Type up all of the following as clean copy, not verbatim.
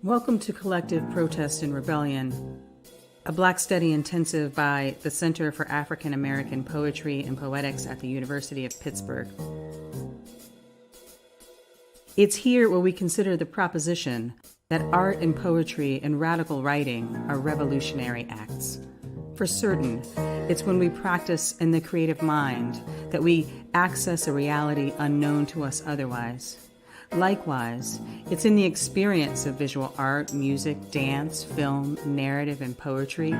Welcome to Collective Protest and Rebellion, a Black Study Intensive by the Center for African American Poetry and Poetics at the University of Pittsburgh. It's here where we consider the proposition that art and poetry and radical writing are revolutionary acts. For certain, it's when we practice in the creative mind that we access a reality unknown to us otherwise. Likewise, it's in the experience of visual art, music, dance, film, narrative, and poetry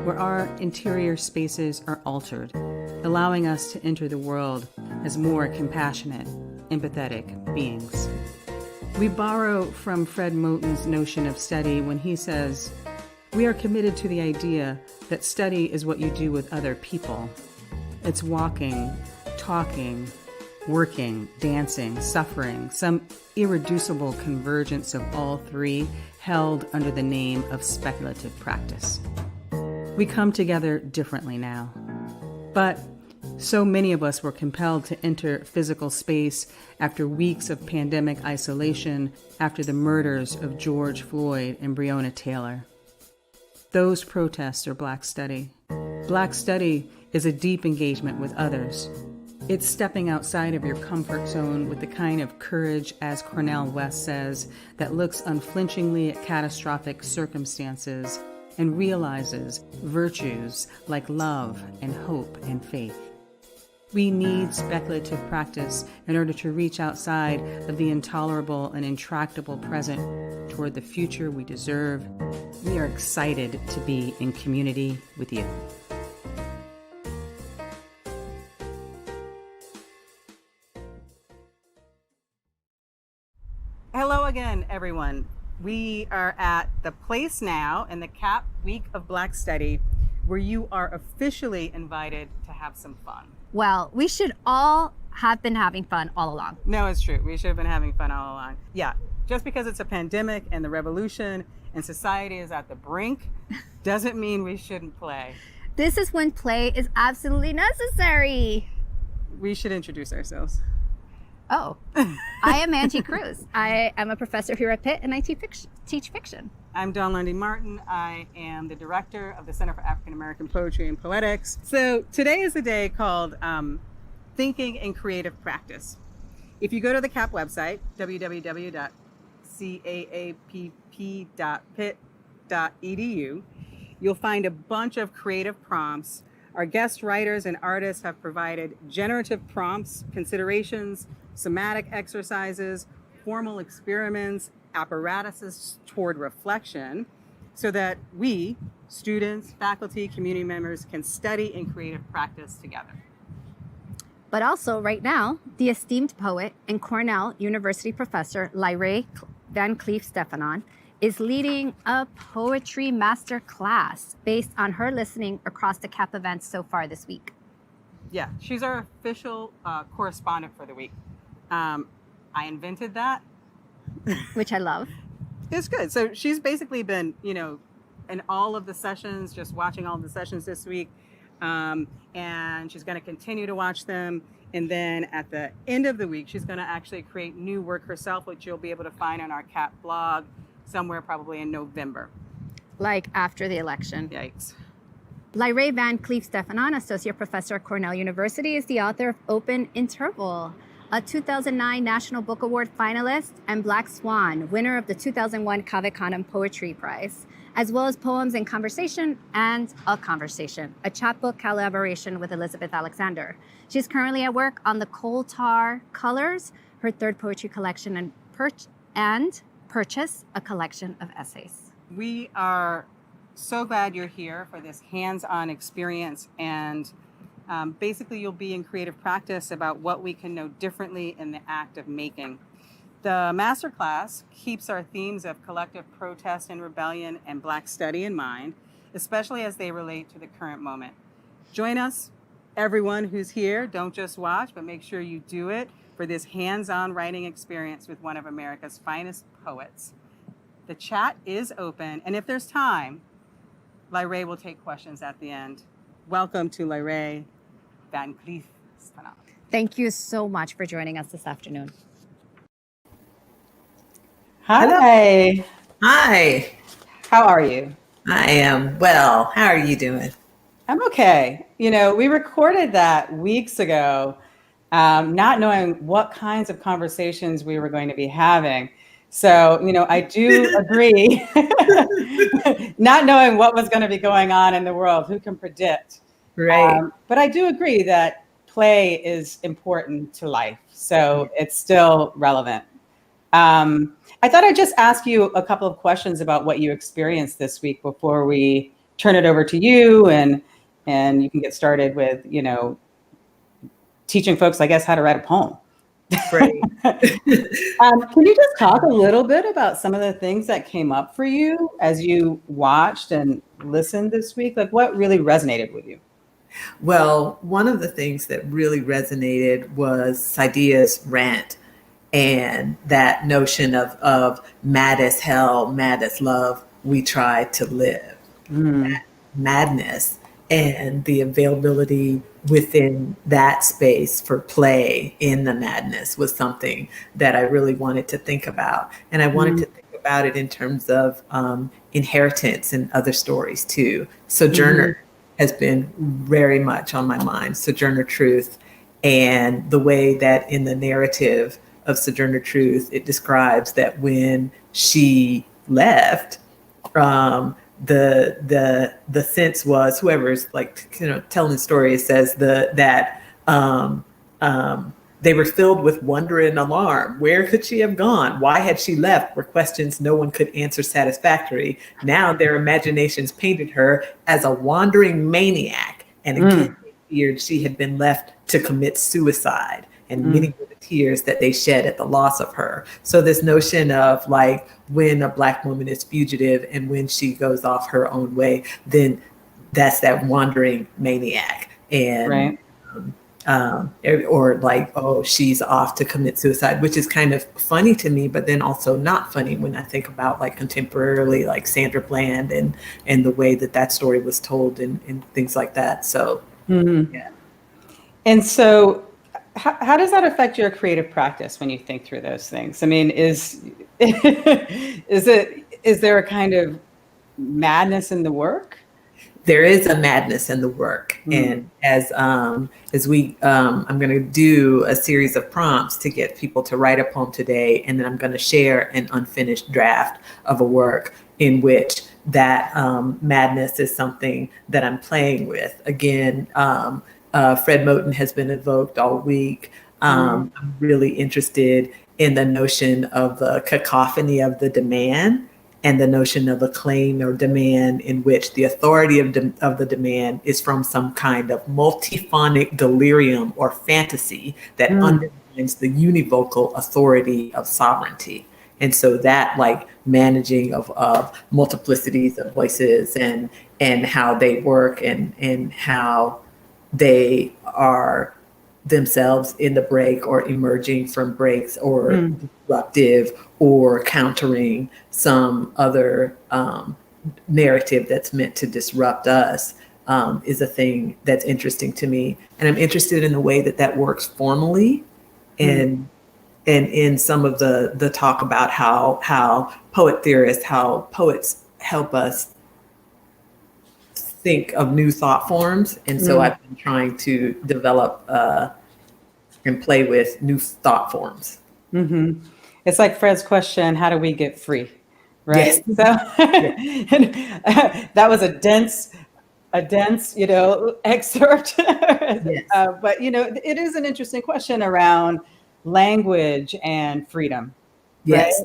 where our interior spaces are altered, allowing us to enter the world as more compassionate, empathetic beings. We borrow from Fred Moten's notion of study when he says, "We are committed to the idea that study is what you do with other people. It's walking, talking, working, dancing, suffering, some irreducible convergence of all three held under the name of speculative practice." We come together differently now. But so many of us were compelled to enter physical space after weeks of pandemic isolation after the murders of George Floyd and Breonna Taylor. Those protests are Black study. Black study is a deep engagement with others. It's stepping outside of your comfort zone with the kind of courage, as Cornell West says, that looks unflinchingly at catastrophic circumstances and realizes virtues like love and hope and faith. We need speculative practice in order to reach outside of the intolerable and intractable present toward the future we deserve. We are excited to be in community with you. Hello again, everyone. We are at the place now in the CAAPP Week of Black Study where you are officially invited to have some fun. Well, we should all have been having fun all along. No, it's true. We should have been having fun all along. Yeah, just because it's a pandemic and the revolution and society is at the brink doesn't mean we shouldn't play. This is when play is absolutely necessary. We should introduce ourselves. Oh, I am Angie Cruz. I am a professor here at Pitt and I teach fiction. I'm Dionne Martin. I am the director of the Center for African American Poetry and Poetics. So today is the day called Thinking in Creative Practice. If you go to the CAAPP website, www.caapp.pitt.edu, you'll find a bunch of creative prompts. Our guest writers and artists have provided generative prompts, considerations, somatic exercises, formal experiments, apparatuses toward reflection, so that we, students, faculty, community members, can study in creative practice together. But also right now, the esteemed poet and Cornell University professor Lyrae Van Clief-Stefanon is leading a poetry masterclass based on her listening across the CAAPP events so far this week. Yeah, she's our official correspondent for the week. I invented that. Which I love. It's good. So she's basically been, in all of the sessions, just watching all of the sessions this week. And she's going to continue to watch them. And then at the end of the week, she's going to actually create new work herself, which you'll be able to find on our CAAPP blog somewhere probably in November. Like after the election. Yikes. Lyrae Van Clief-Stefanon, associate professor at Cornell University, is the author of Open Interval, a 2009 National Book Award finalist, and Black Swan, winner of the 2001 Cave Canem Poetry Prize, as well as Poems in Conversation and A Conversation, a chapbook collaboration with Elizabeth Alexander. She's currently at work on the Coal Tar Colors, her third poetry collection, and Purchase, a collection of essays. We are so glad you're here for this hands-on experience, and basically you'll be in creative practice about what we can know differently in the act of making. The Masterclass keeps our themes of collective protest and rebellion and Black study in mind, especially as they relate to the current moment. Join us, everyone who's here. Don't just watch, but make sure you do it for this hands-on writing experience with one of America's finest poets. The chat is open, and if there's time, Lyrae will take questions at the end. Welcome to Lyrae Van Clief-Stefanon. Thank you so much for joining us this afternoon. Hi. Hi, How are you? I am well. How are you doing? I'm okay. We recorded that weeks ago, not knowing what kinds of conversations we were going to be having. So, I do agree, not knowing what was going to be going on in the world, who can predict? Right. But I do agree that play is important to life. So it's still relevant. I thought I'd just ask you a couple of questions about what you experienced this week before we turn it over to you and you can get started with, teaching folks, I guess, how to write a poem. Right. Can you just talk a little bit about some of the things that came up for you as you watched and listened this week? Like what really resonated with you? Well, one of the things that really resonated was Saidiya's rant and that notion of mad as hell, mad as love, we try to live. Mm. That madness and the availability within that space for play in the madness was something that I really wanted to think about. And I wanted to think about it in terms of inheritance and other stories too. Sojourner has been very much on my mind, Sojourner Truth, and the way that in the narrative of Sojourner Truth, it describes that when she left, the sense was whoever's like telling the story, it says that they were filled with wonder and alarm. Where could she have gone? Why had she left? Were questions no one could answer satisfactorily. Now their imaginations painted her as a wandering maniac, and again they feared she had been left to commit suicide. And many were the tears that they shed at the loss of her. So this notion of like when a Black woman is fugitive and when she goes off her own way, then that's that wandering maniac. And or like, oh, she's off to commit suicide, which is kind of funny to me, but then also not funny when I think about like contemporarily, like Sandra Bland and the way that story was told and things like that. So, yeah. And so how does that affect your creative practice when you think through those things? I mean, is there a kind of madness in the work? There is a madness in the work, and as we, I'm going to do a series of prompts to get people to write a poem today, and then I'm going to share an unfinished draft of a work in which that madness is something that I'm playing with. Again, Fred Moten has been evoked all week. I'm really interested in the notion of the cacophony of the demand and the notion of a claim or demand in which the authority of the demand is from some kind of multiphonic delirium or fantasy that undermines the univocal authority of sovereignty. And so that like managing of multiplicities of voices and how they work and how they are themselves in the break or emerging from breaks or disruptive or countering some other narrative that's meant to disrupt us is a thing that's interesting to me. And I'm interested in the way that works formally and in some of the talk about how poet theorists, how poets help us think of new thought forms. And so I've been trying to develop and play with new thought forms. It's like Fred's question, how do we get free? Right. Yes. So and, that was a dense, excerpt. Yes. But, it is an interesting question around language and freedom. Yes.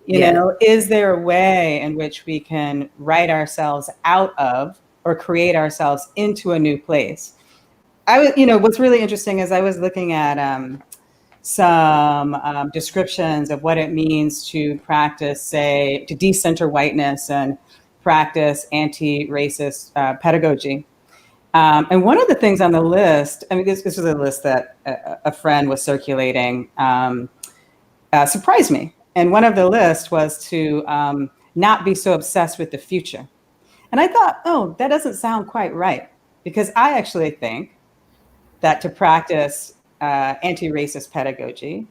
Right? Is there a way in which we can write ourselves out of or create ourselves into a new place? What's really interesting is I was looking at some descriptions of what it means to practice, say, to decenter whiteness and practice anti-racist pedagogy. And one of the things on the list, I mean, this was a list that a friend was circulating, surprised me. And one of the lists was to not be so obsessed with the future. And I thought, oh, that doesn't sound quite right, because I actually think that to practice anti-racist pedagogy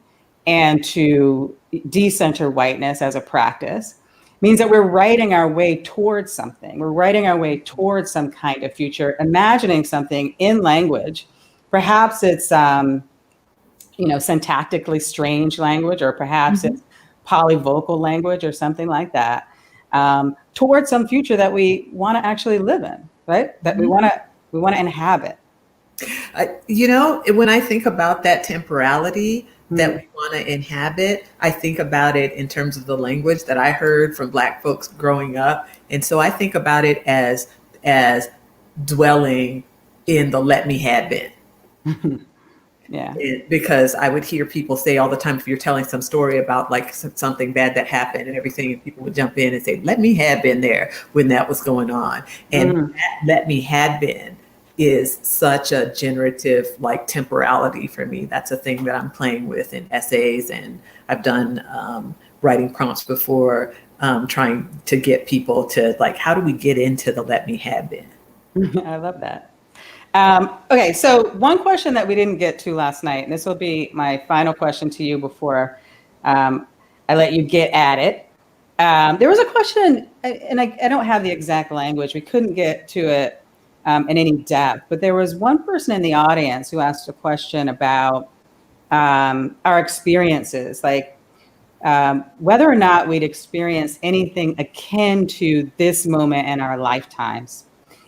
and to decenter whiteness as a practice, means that we're writing our way towards something. We're writing our way towards some kind of future, imagining something in language. Perhaps it's, syntactically strange language, or perhaps it's polyvocal language or something like that, towards some future that we want to actually live in, right? That we want to inhabit. When I think about that temporality that we want to inhabit, I think about it in terms of the language that I heard from Black folks growing up. And so I think about it as dwelling in the let me have been. Yeah. Because I would hear people say all the time, if you're telling some story about like something bad that happened and everything, and people would jump in and say, let me have been there when that was going on. And that let me have been is such a generative like temporality for me. That's a thing that I'm playing with in essays, and I've done writing prompts before, trying to get people to like, how do we get into the let me have been? I love that. Okay, so one question that we didn't get to last night, and this will be my final question to you before I let you get at it. There was a question, and I don't have the exact language. We couldn't get to it in any depth, but there was one person in the audience who asked a question about our experiences, like whether or not we'd experienced anything akin to this moment in our lifetimes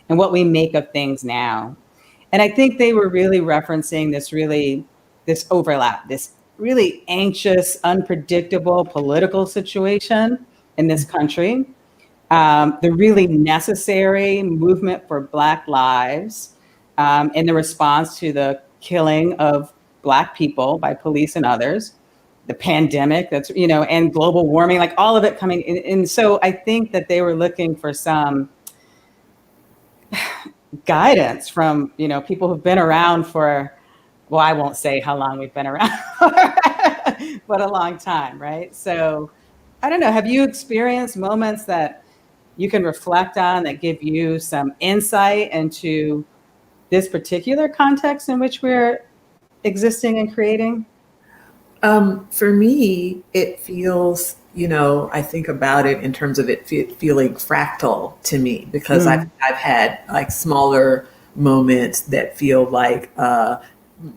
and what we make of things now. And I think they were really referencing this overlap, this really anxious, unpredictable political situation in this country, the really necessary movement for Black lives, in the response to the killing of Black people by police and others, the pandemic that's, and global warming, like all of it coming in. And so I think that they were looking for some guidance from, people who've been around for, well, I won't say how long we've been around, but a long time, right? So I don't know, have you experienced moments that you can reflect on that give you some insight into this particular context in which we're existing and creating? For me, it feels, I think about it in terms of it feeling fractal to me, because I've had like smaller moments that feel like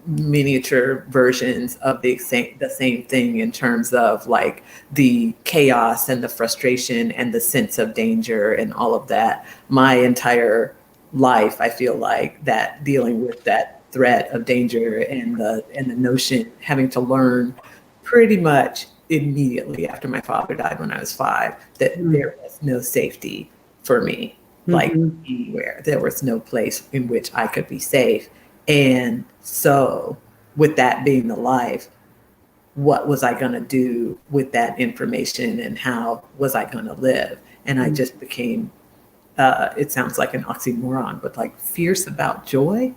miniature versions of the same thing, in terms of like the chaos and the frustration and the sense of danger and all of that. My entire life, I feel like that, dealing with that threat of danger and the notion, having to learn pretty much immediately after my father died when I was 5, that there was no safety for me, like anywhere. There was no place in which I could be safe. And so with that being the life, what was I going to do with that information, and how was I going to live? And I just became, it sounds like an oxymoron, but like fierce about joy.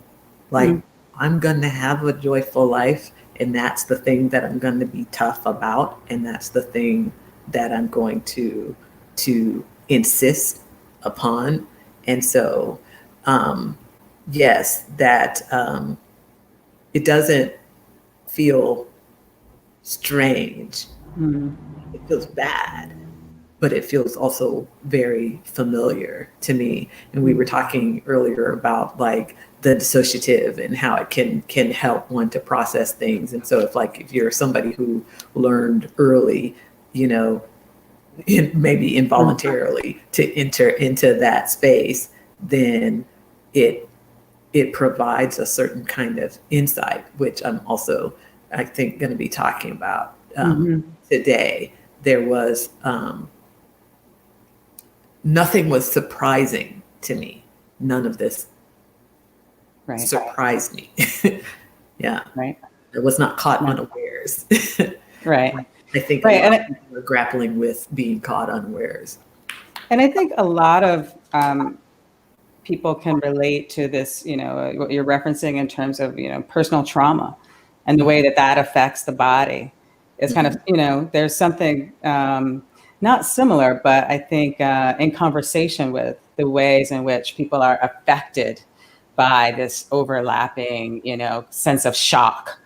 Like, I'm going to have a joyful life, and that's the thing that I'm going to be tough about, and that's the thing that I'm going to insist upon. And so, yes, that it doesn't feel strange. It feels bad, but it feels also very familiar to me. And we were talking earlier about like the dissociative and how it can help one to process things. And so if you're somebody who learned early, maybe involuntarily to enter into that space, then it provides a certain kind of insight, which I'm also, I think, going to be talking about today. There was nothing was surprising to me. None of this surprised me. Yeah. Right. It was not caught unawares. Right. I think a lot of people are grappling with being caught unawares. And I think a lot of people can relate to this, what you're referencing in terms of, personal trauma and the way that affects the body. It's kind of, there's something not similar, but I think in conversation with the ways in which people are affected by this overlapping, sense of shock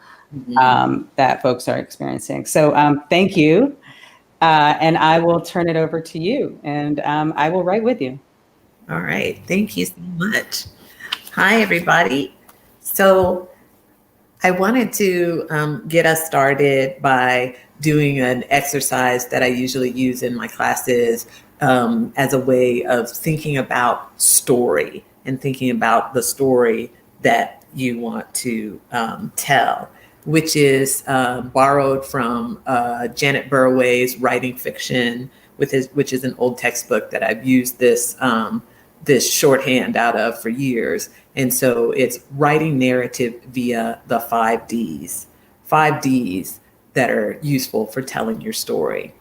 that folks are experiencing. So thank you And I will turn it over to you, and I will write with you. All right. Thank you so much. Hi, everybody. So I wanted to get us started by doing an exercise that I usually use in my classes as a way of thinking about story and thinking about the story that you want to tell, which is borrowed from Janet Burroway's Writing Fiction, which is an old textbook that I've used this shorthand out of for years. And so it's writing narrative via the 5 Ds that are useful for telling your story.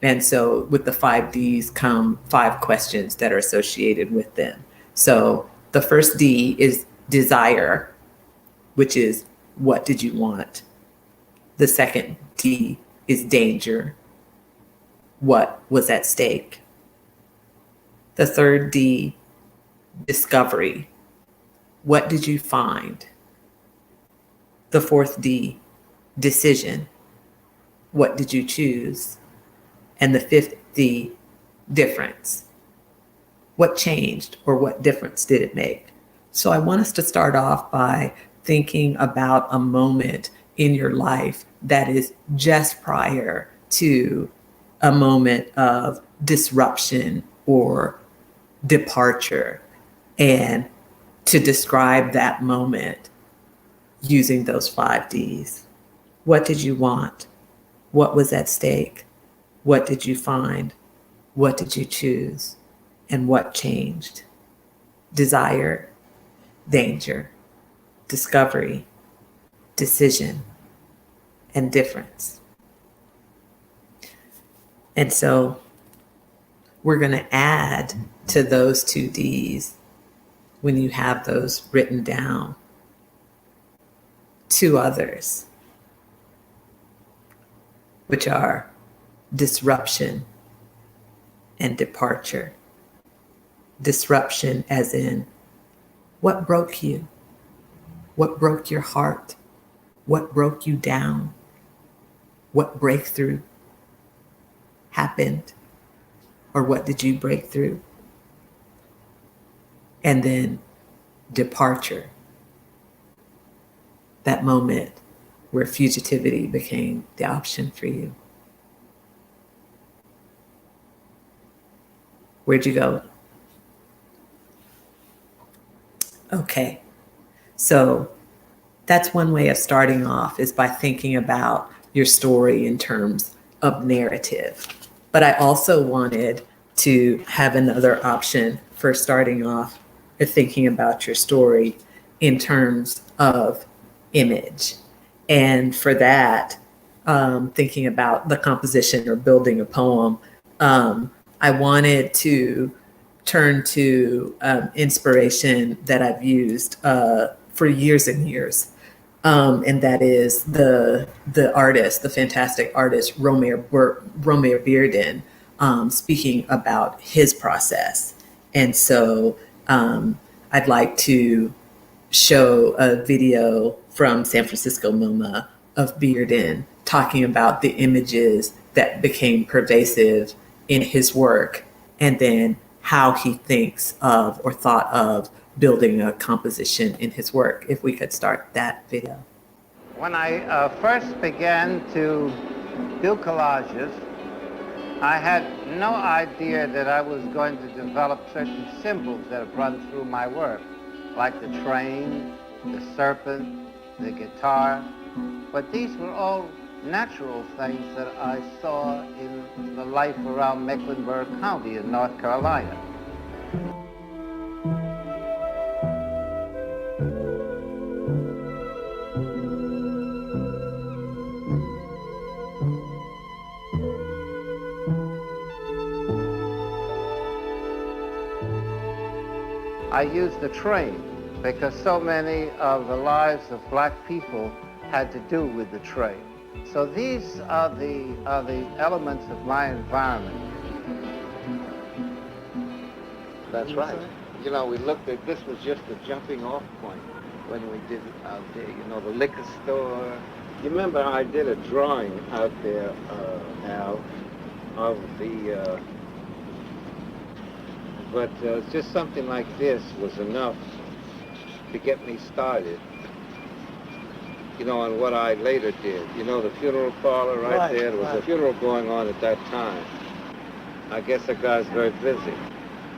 And so with the 5 Ds come 5 questions that are associated with them. So the first D is desire, which is what did you want? The second D is danger. What was at stake? The third D, discovery. What did you find? The fourth D, decision. What did you choose? And the fifth D, difference. What changed or what difference did it make? So I want us to start off by thinking about a moment in your life that is just prior to a moment of disruption or departure, and to describe that moment using those 5 Ds. What did you want? What was at stake? What did you find? What did you choose? And what changed? Desire, danger, discovery, decision, and difference. And so we're going to add to those 2 Ds, when you have those written down, 2 others, which are disruption and departure. Disruption as in, what broke you? What broke your heart? What broke you down? What breakthrough happened? Or what did you break through? And then departure, that moment where fugitivity became the option for you. Where'd you go? Okay, so that's one way of starting off, is by thinking about your story in terms of narrative. But I also wanted to have another option for starting off or thinking about your story in terms of image. And for that, thinking about the composition or building a poem, I wanted to turn to inspiration that I've used for years and years. And that is the artist, the fantastic artist, Romare Bearden, speaking about his process. And so I'd like to show a video from San Francisco MoMA of Bearden talking about the images that became pervasive in his work, and then how he thinks of or thought of building a composition in his work. If we could start that video. When I first began to do collages, I had no idea that I was going to develop certain symbols that have run through my work, like the train, the serpent, the guitar. But these were all natural things that I saw in the life around Mecklenburg County in North Carolina. I used the train because so many of the lives of black people had to do with the train. So these are the elements of my environment. That's right. You know, we looked at, this was just a jumping off point when we did it out there. You know, the liquor store. You remember I did a drawing out there, Al, of the, but just something like this was enough to get me started, you know, on what I later did. You know, the funeral parlor right there, there was a funeral going on at that time. I guess the guy's very busy.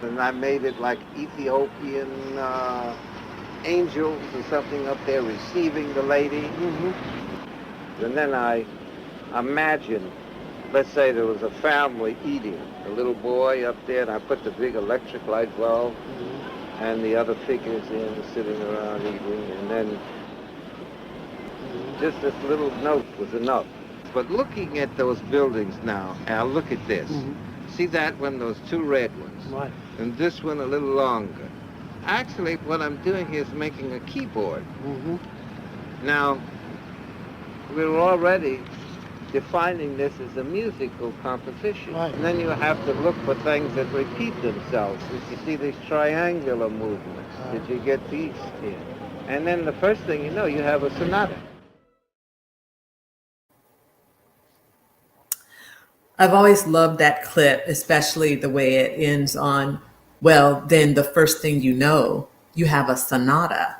And I made it like Ethiopian angels or something up there receiving the lady. Mm-hmm. And then I imagined, let's say there was a family eating, a little boy up there, and I put the big electric light bulb, mm-hmm. and the other figures in sitting around eating, and then just this little note was enough. But looking at those buildings now, Al, look at this. Mm-hmm. See that one, those two red ones? Right. And this one a little longer. Actually, what I'm doing here is making a keyboard. Mm-hmm. Now, we're already defining this as a musical composition. Right. And then you have to look for things that repeat themselves. You see these triangular movements. Right. Did you get these here? And then the first thing you know, you have a sonata. I've always loved that clip, especially the way it ends on, well, then the first thing you know, you have a sonata.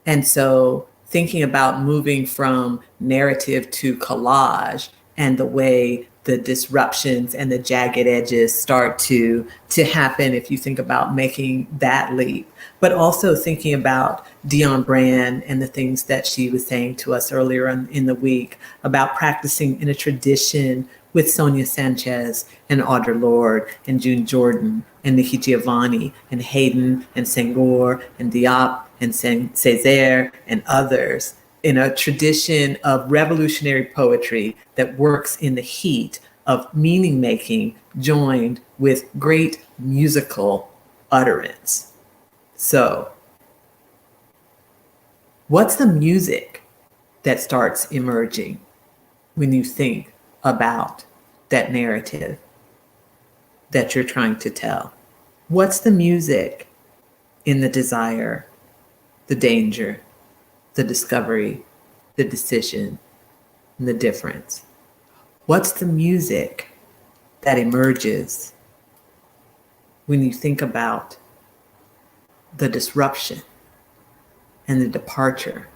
And so thinking about moving from narrative to collage and the way the disruptions and the jagged edges start to happen if you think about making that leap, but also thinking about Dionne Brand and the things that she was saying to us earlier in the week about practicing in a tradition with Sonia Sanchez and Audre Lorde and June Jordan and Nikki Giovanni and Hayden and Senghor and Diop and Césaire and others, in a tradition of revolutionary poetry that works in the heat of meaning making joined with great musical utterance. So, what's the music that starts emerging when you think about that narrative that you're trying to tell? What's the music in the desire, the danger, the discovery, the decision, and the difference? What's the music that emerges when you think about the disruption and the departure?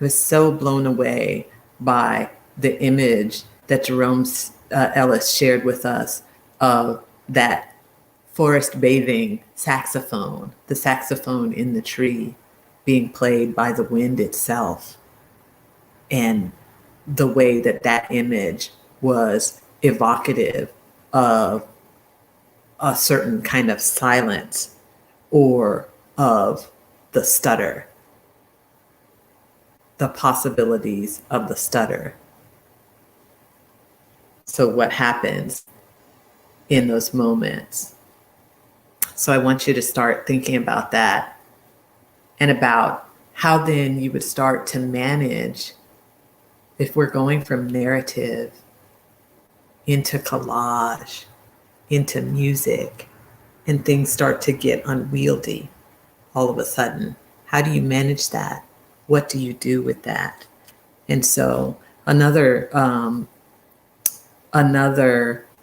I was so blown away by the image that Jerome Ellis shared with us of that forest bathing saxophone, the saxophone in the tree being played by the wind itself, and the way that that image was evocative of a certain kind of silence or of the stutter, the possibilities of the stutter. So what happens in those moments? So I want you to start thinking about that and about how then you would start to manage, if we're going from narrative into collage, into music, and things start to get unwieldy all of a sudden. How do you manage that? What do you do with that? And so another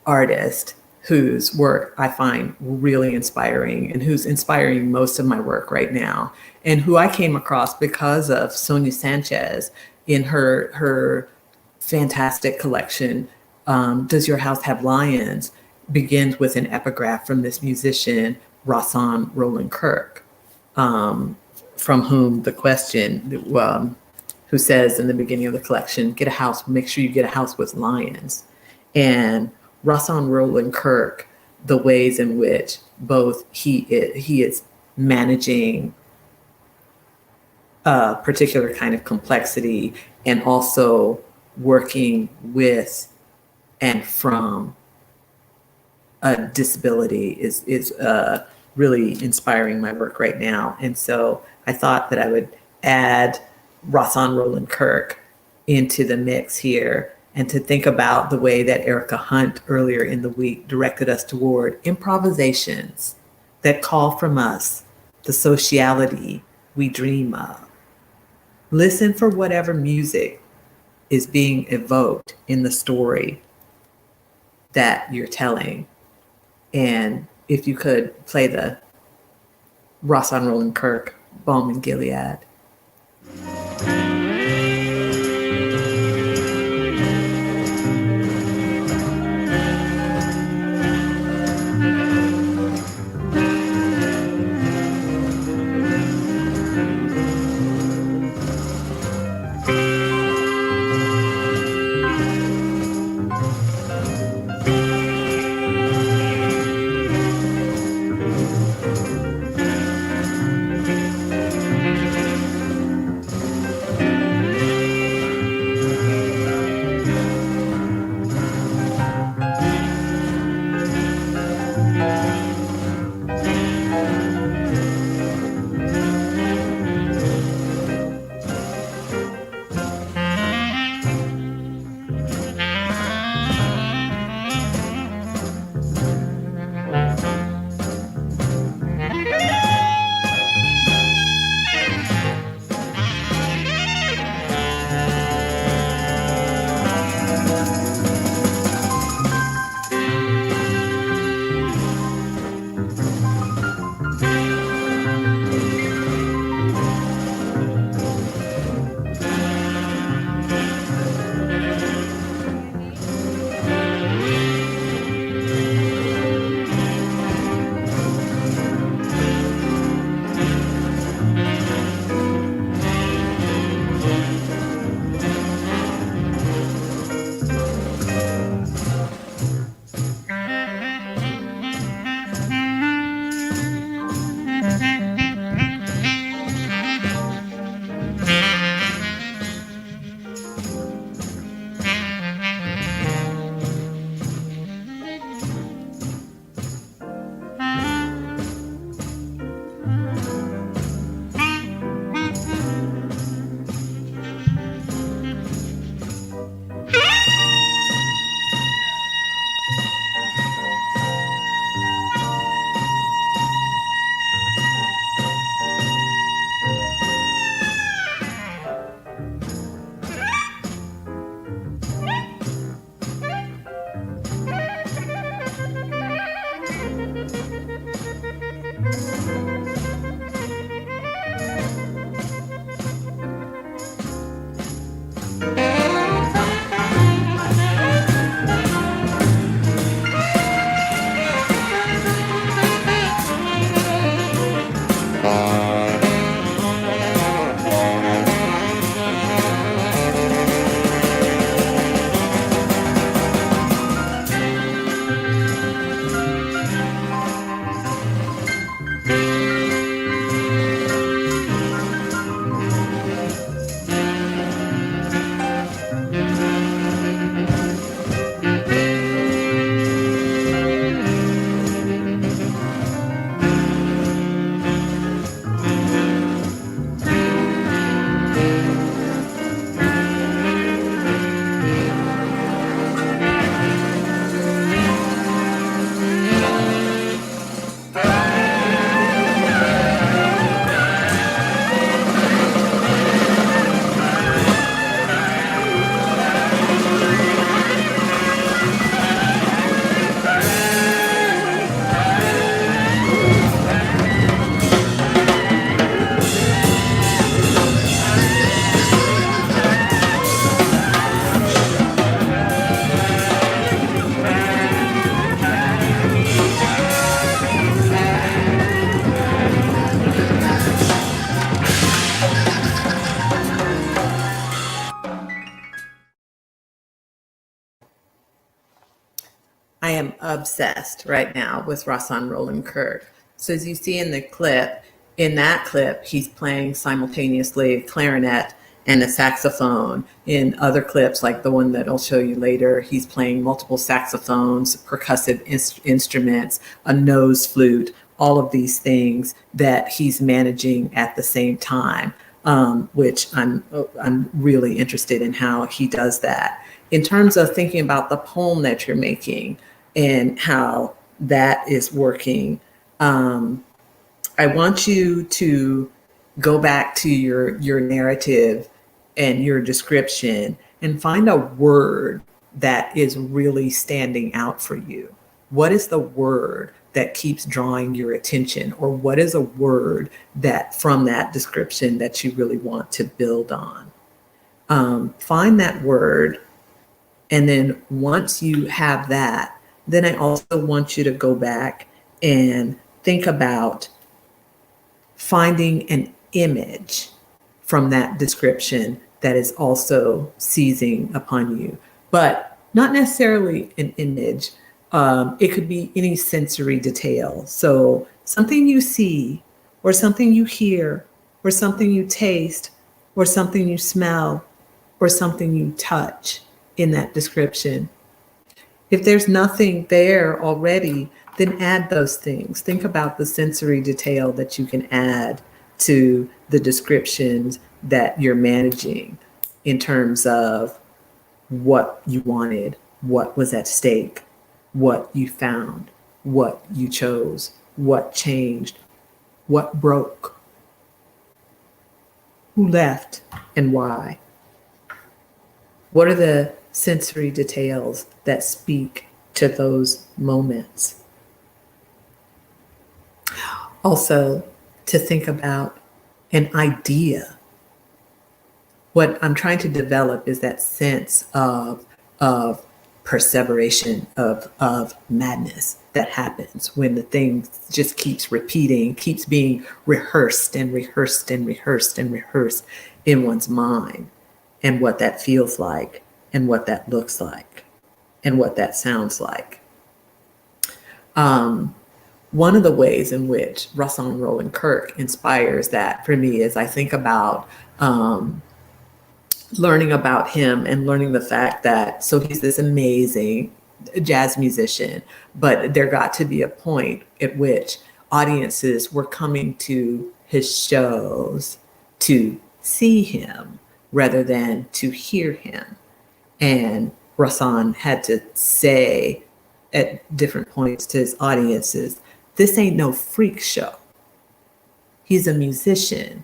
artist whose work I find really inspiring and who's inspiring most of my work right now, and who I came across because of Sonia Sanchez in her fantastic collection, Does Your House Have Lions?, begins with an epigraph from this musician, Rahsaan Roland Kirk, from whom the question, who says in the beginning of the collection, get a house, make sure you get a house with lions. And Rahsaan Roland Kirk, the ways in which both he is managing a particular kind of complexity and also working with and from a disability is really inspiring my work right now. And so I thought that I would add Rahsaan Roland Kirk into the mix here, and to think about the way that Erica Hunt earlier in the week directed us toward improvisations that call from us the sociality we dream of. Listen for whatever music is being evoked in the story that you're telling. And if you could play the Rossan Roland Kirk, Balm in Gilead. I am obsessed right now with Rossan Roland Kirk. So as you see in the clip, in that clip, he's playing simultaneously a clarinet and a saxophone. In other clips, like the one that I'll show you later, he's playing multiple saxophones, percussive instruments, a nose flute, all of these things that he's managing at the same time, which I'm really interested in how he does that. In terms of thinking about the poem that you're making and how that is working, I want you to go back to your narrative and your description and find a word that is really standing out for you? What is the word that keeps drawing your attention? Or what is a word that from that description that you really want to build on? Find that word. And then once you have that, then I also want you to go back and think about finding an image from that description that is also seizing upon you, but not necessarily an image. It could be any sensory detail. So something you see, or something you hear, or something you taste, or something you smell, or something you touch in that description. If there's nothing there already, then add those things. Think about the sensory detail that you can add to the descriptions that you're managing in terms of what you wanted, what was at stake, what you found, what you chose, what changed, what broke, who left, and why. What are the sensory details that speak to those moments? Also, to think about an idea. What I'm trying to develop is that sense of perseveration, of madness that happens when the thing just keeps repeating, keeps being rehearsed and rehearsed and rehearsed and rehearsed in one's mind, and what that feels like, and what that looks like, and what that sounds like. One of the ways in which Rahsaan Roland Kirk inspires that for me is I think about learning about him and learning the fact that, so he's this amazing jazz musician, but there got to be a point at which audiences were coming to his shows to see him rather than to hear him. And Rahsaan had to say at different points to his audiences, this ain't no freak show. He's a musician.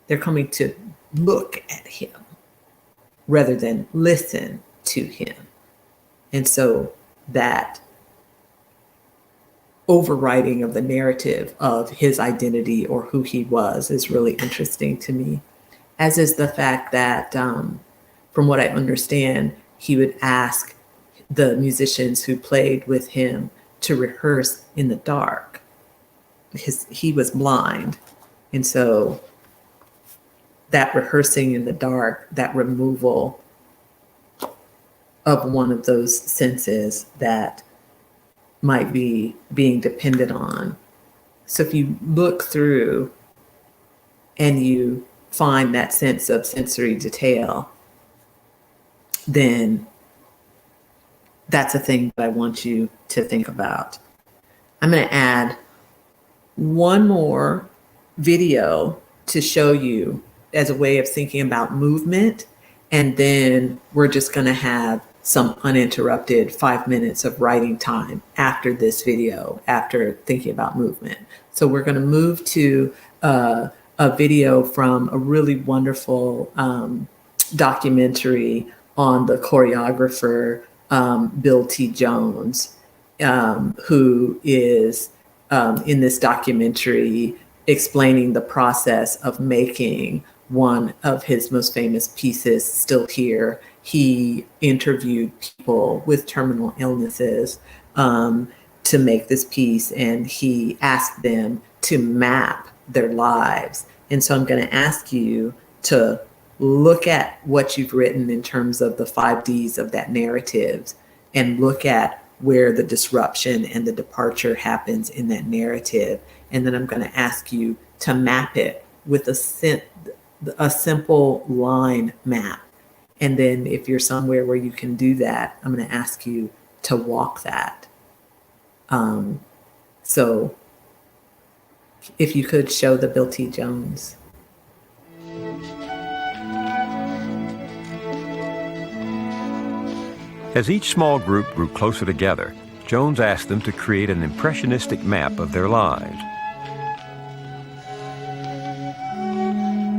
They're coming to look at him rather than listen to him. And so that overriding of the narrative of his identity or who he was is really interesting to me, as is the fact that, from what I understand, he would ask the musicians who played with him to rehearse in the dark because he was blind. And so that rehearsing in the dark, that removal of one of those senses that might be being depended on. So if you look through and you find that sense of sensory detail, then that's a thing that I want you to think about. I'm going to add one more video to show you as a way of thinking about movement. And then we're just going to have some uninterrupted 5 minutes of writing time after this video, after thinking about movement. So we're going to move to a video from a really wonderful documentary on the choreographer Bill T. Jones, who is in this documentary explaining the process of making one of his most famous pieces, Still Here. He interviewed people with terminal illnesses to make this piece, and he asked them to map their lives. And so I'm going to ask you to look at what you've written in terms of the 5 Ds of that narrative, and look at where the disruption and the departure happens in that narrative. And then I'm going to ask you to map it with a simple line map. And then if you're somewhere where you can do that, I'm going to ask you to walk that. So if you could show the Bill T. Jones. As each small group grew closer together, Jones asked them to create an impressionistic map of their lives.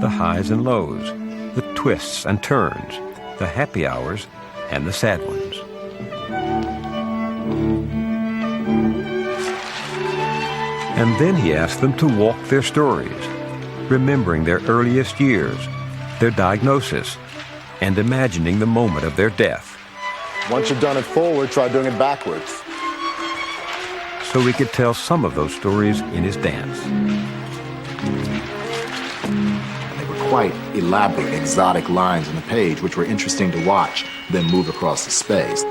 The highs and lows, the twists and turns, the happy hours and the sad ones. And then he asked them to walk their stories, remembering their earliest years, their diagnosis, and imagining the moment of their death. Once you've done it forward, try doing it backwards. So he could tell some of those stories in his dance. They were quite elaborate, exotic lines on the page, which were interesting to watch, then move across the space.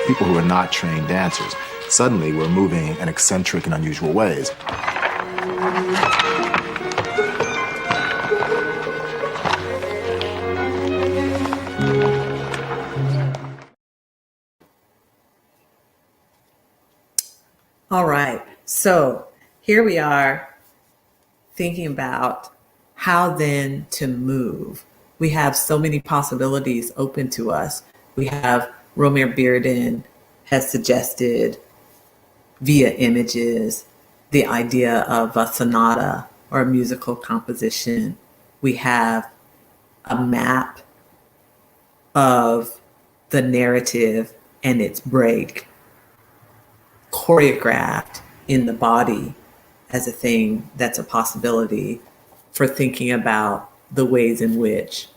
People who are not trained dancers suddenly were moving in eccentric and unusual ways. All right, so here we are thinking about how then to move. We have so many possibilities open to us. We have Romare Bearden has suggested via images the idea of a sonata or a musical composition. We have a map of the narrative and its break choreographed in the body as a thing that's a possibility for thinking about the ways in which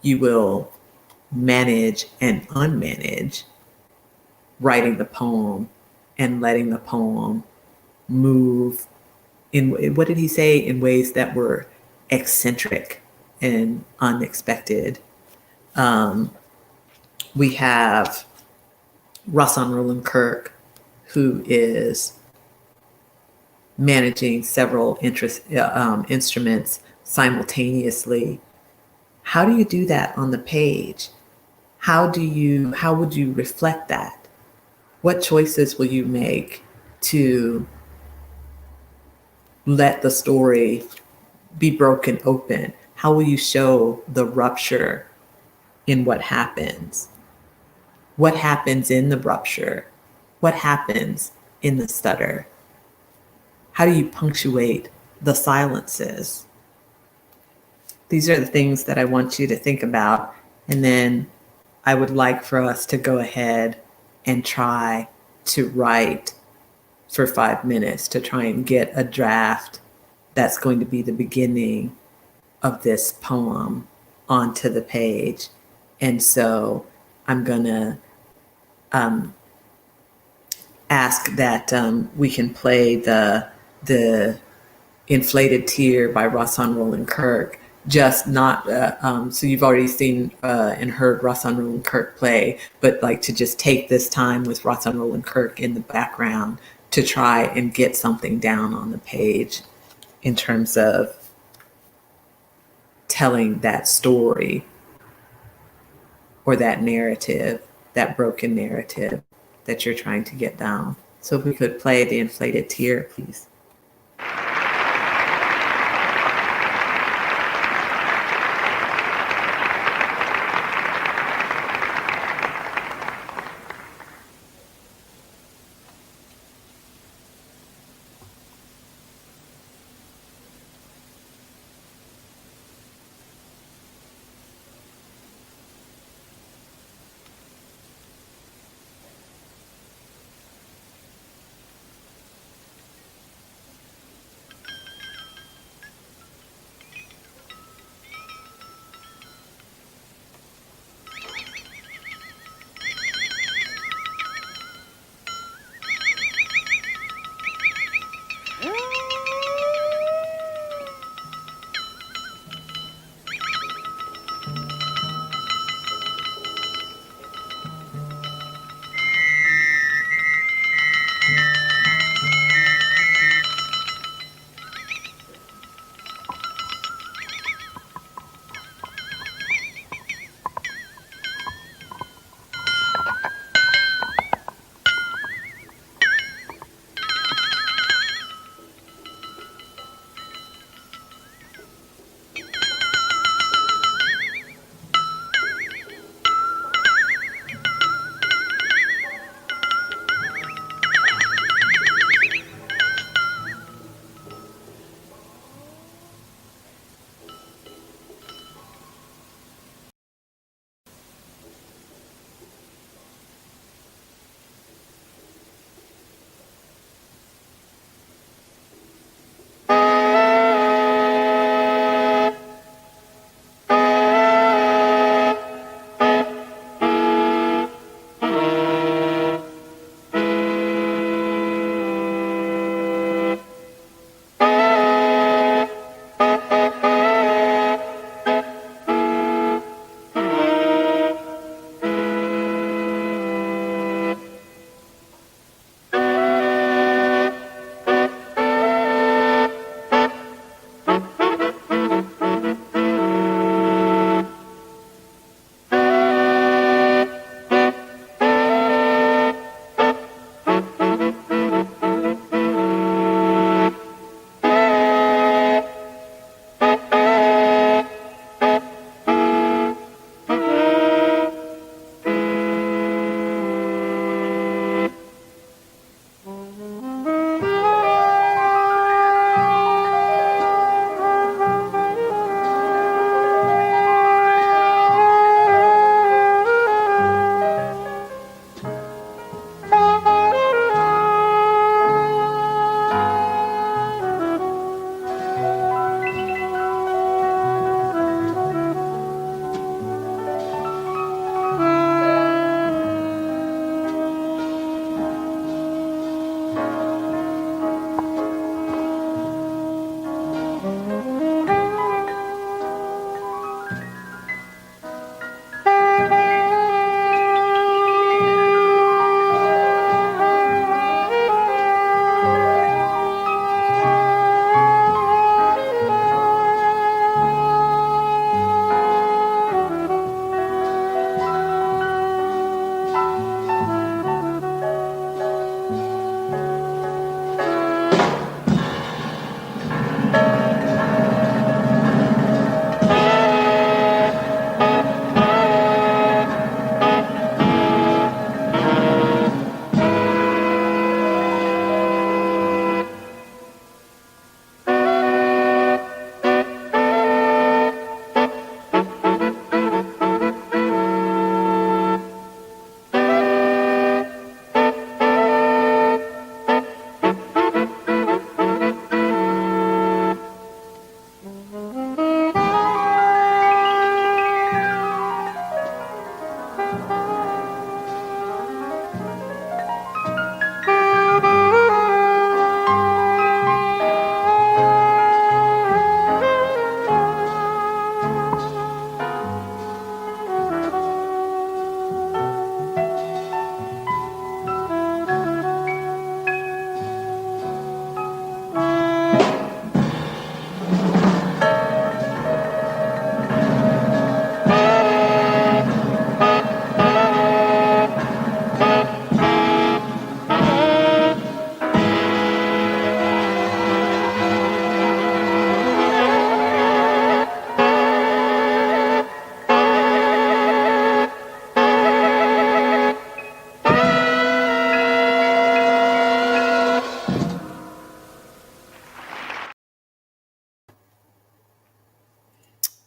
you will manage and unmanage writing the poem and letting the poem move in, what did he say, in ways that were eccentric and unexpected. We have Rahsaan Roland Kirk, who is managing several instruments simultaneously. How do you do that on the page? How would you reflect that? What choices will you make to let the story be broken open? How will you show the rupture in what happens? What happens in the rupture? What happens in the stutter? How do you punctuate the silences? These are the things that I want you to think about. And then I would like for us to go ahead and try to write for 5 minutes to try and get a draft that's going to be the beginning of this poem onto the page. And so I'm going to ask that we can play the Inflated Tear by Rahsaan Roland Kirk, just not, so you've already seen and heard Rahsaan Roland Kirk play, but like to just take this time with Rahsaan Roland Kirk in the background to try and get something down on the page in terms of telling that story or that narrative, that broken narrative that you're trying to get down. So if we could play the Inflated Tear, please.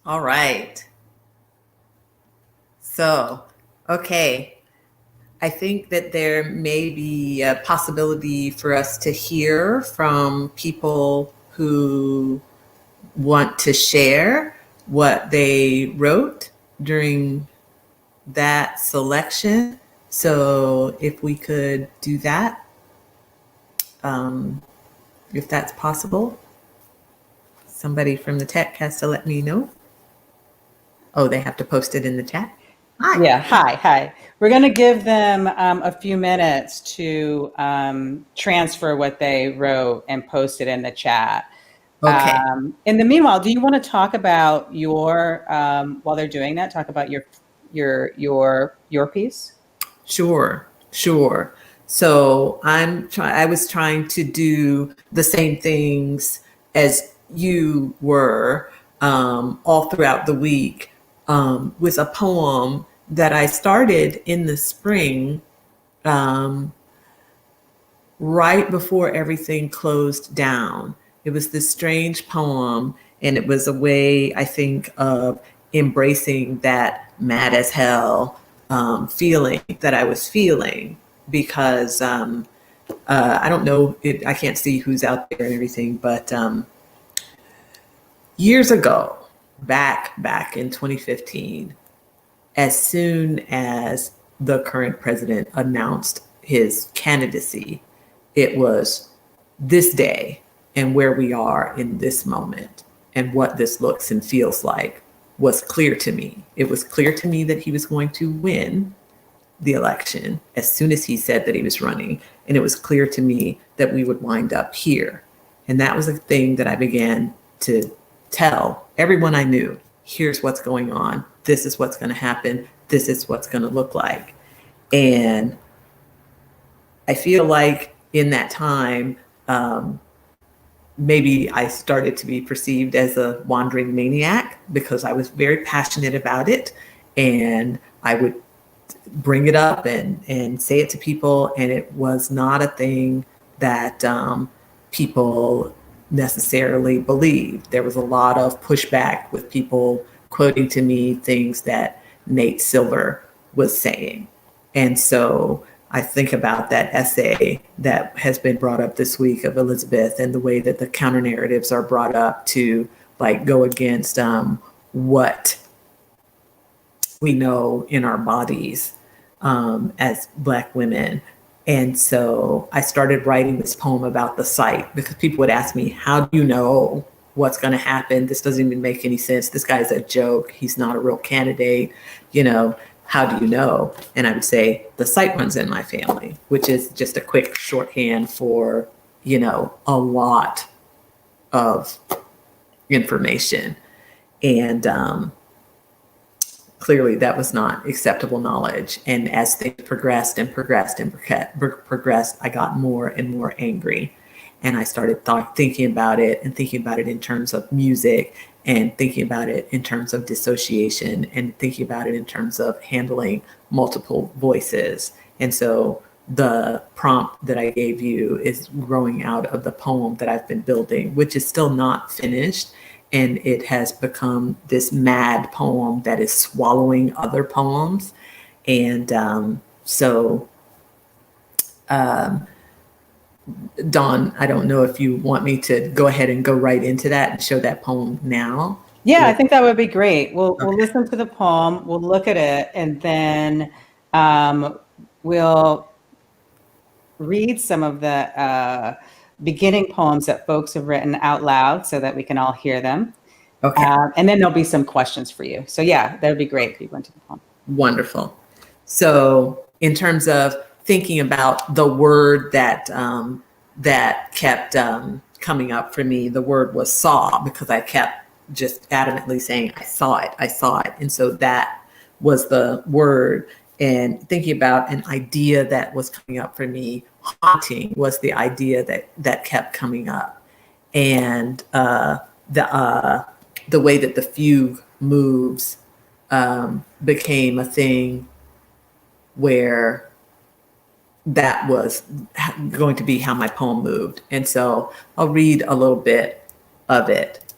All right. So, okay. I think that there may be a possibility for us to hear from people who want to share what they wrote during that selection. So if we could do that, if that's possible. Somebody from the tech has to let me know. Oh, they have to post it in the chat. Hi. Yeah, hi. We're going to give them a few minutes to transfer what they wrote and post it in the chat. Okay. In the meanwhile, do you want to talk about your, while they're doing that, talk about your piece? Sure. So I was trying to do the same things as you were all throughout the week with a poem that I started in the spring, right before everything closed down. It was this strange poem, and it was a way, I think, of embracing that mad as hell feeling that I was feeling, because I don't know, I can't see who's out there and everything, but years ago, back in 2015, as soon as the current president announced his candidacy, it was this day and where we are in this moment and what this looks and feels like was clear to me. It was clear to me that he was going to win the election as soon as he said that he was running. And it was clear to me that we would wind up here. And that was a thing that I began to tell everyone I knew. Here's what's going on. This is what's going to happen. This is what's going to look like. And I feel like in that time, maybe I started to be perceived as a wandering maniac because I was very passionate about it. And I would bring it up and say it to people. And it was not a thing that people necessarily believed. There was a lot of pushback with people quoting to me things that Nate Silver was saying. And so I think about that essay that has been brought up this week of Elizabeth and the way that the counter narratives are brought up to like go against what we know in our bodies as Black women. And so I started writing this poem about the site because people would ask me, how do you know what's going to happen? This doesn't even make any sense. This guy's a joke. He's not a real candidate. You know, how do you know? And I would say, the site runs in my family, which is just a quick shorthand for, you know, a lot of information. And clearly that was not acceptable knowledge. And as things progressed, I got more and more angry. And I started thinking about it in terms of music, and thinking about it in terms of dissociation, and thinking about it in terms of handling multiple voices. And so the prompt that I gave you is growing out of the poem that I've been building, which is still not finished. And it has become this mad poem that is swallowing other poems. And Dawn, I don't know if you want me to go ahead and go right into that and show that poem now, Yeah, I think that would be great. We'll Okay. listen to the poem, we'll look at it, and then we'll read some of the beginning poems that folks have written out loud so that we can all hear them. Okay. And then there'll be some questions for you. So yeah, that would be great if you went to the poem. Wonderful. So in terms of thinking about the word that that kept coming up for me, the word was saw, because I kept just adamantly saying, I saw it, I saw it. And so that was the word. And thinking about an idea that was coming up for me, haunting was the idea that kept coming up. And the way that the fugue moves became a thing where that was going to be how my poem moved. And so I'll read a little bit of it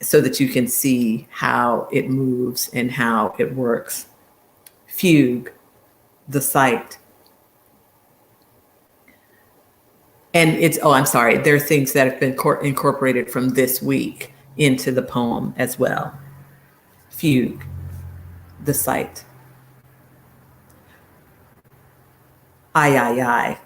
so that you can see how it moves and how it works. Fugue, the sight. And it's, oh, I'm sorry, there are things that have been incorporated from this week into the poem as well. Fugue, the sight. Aye.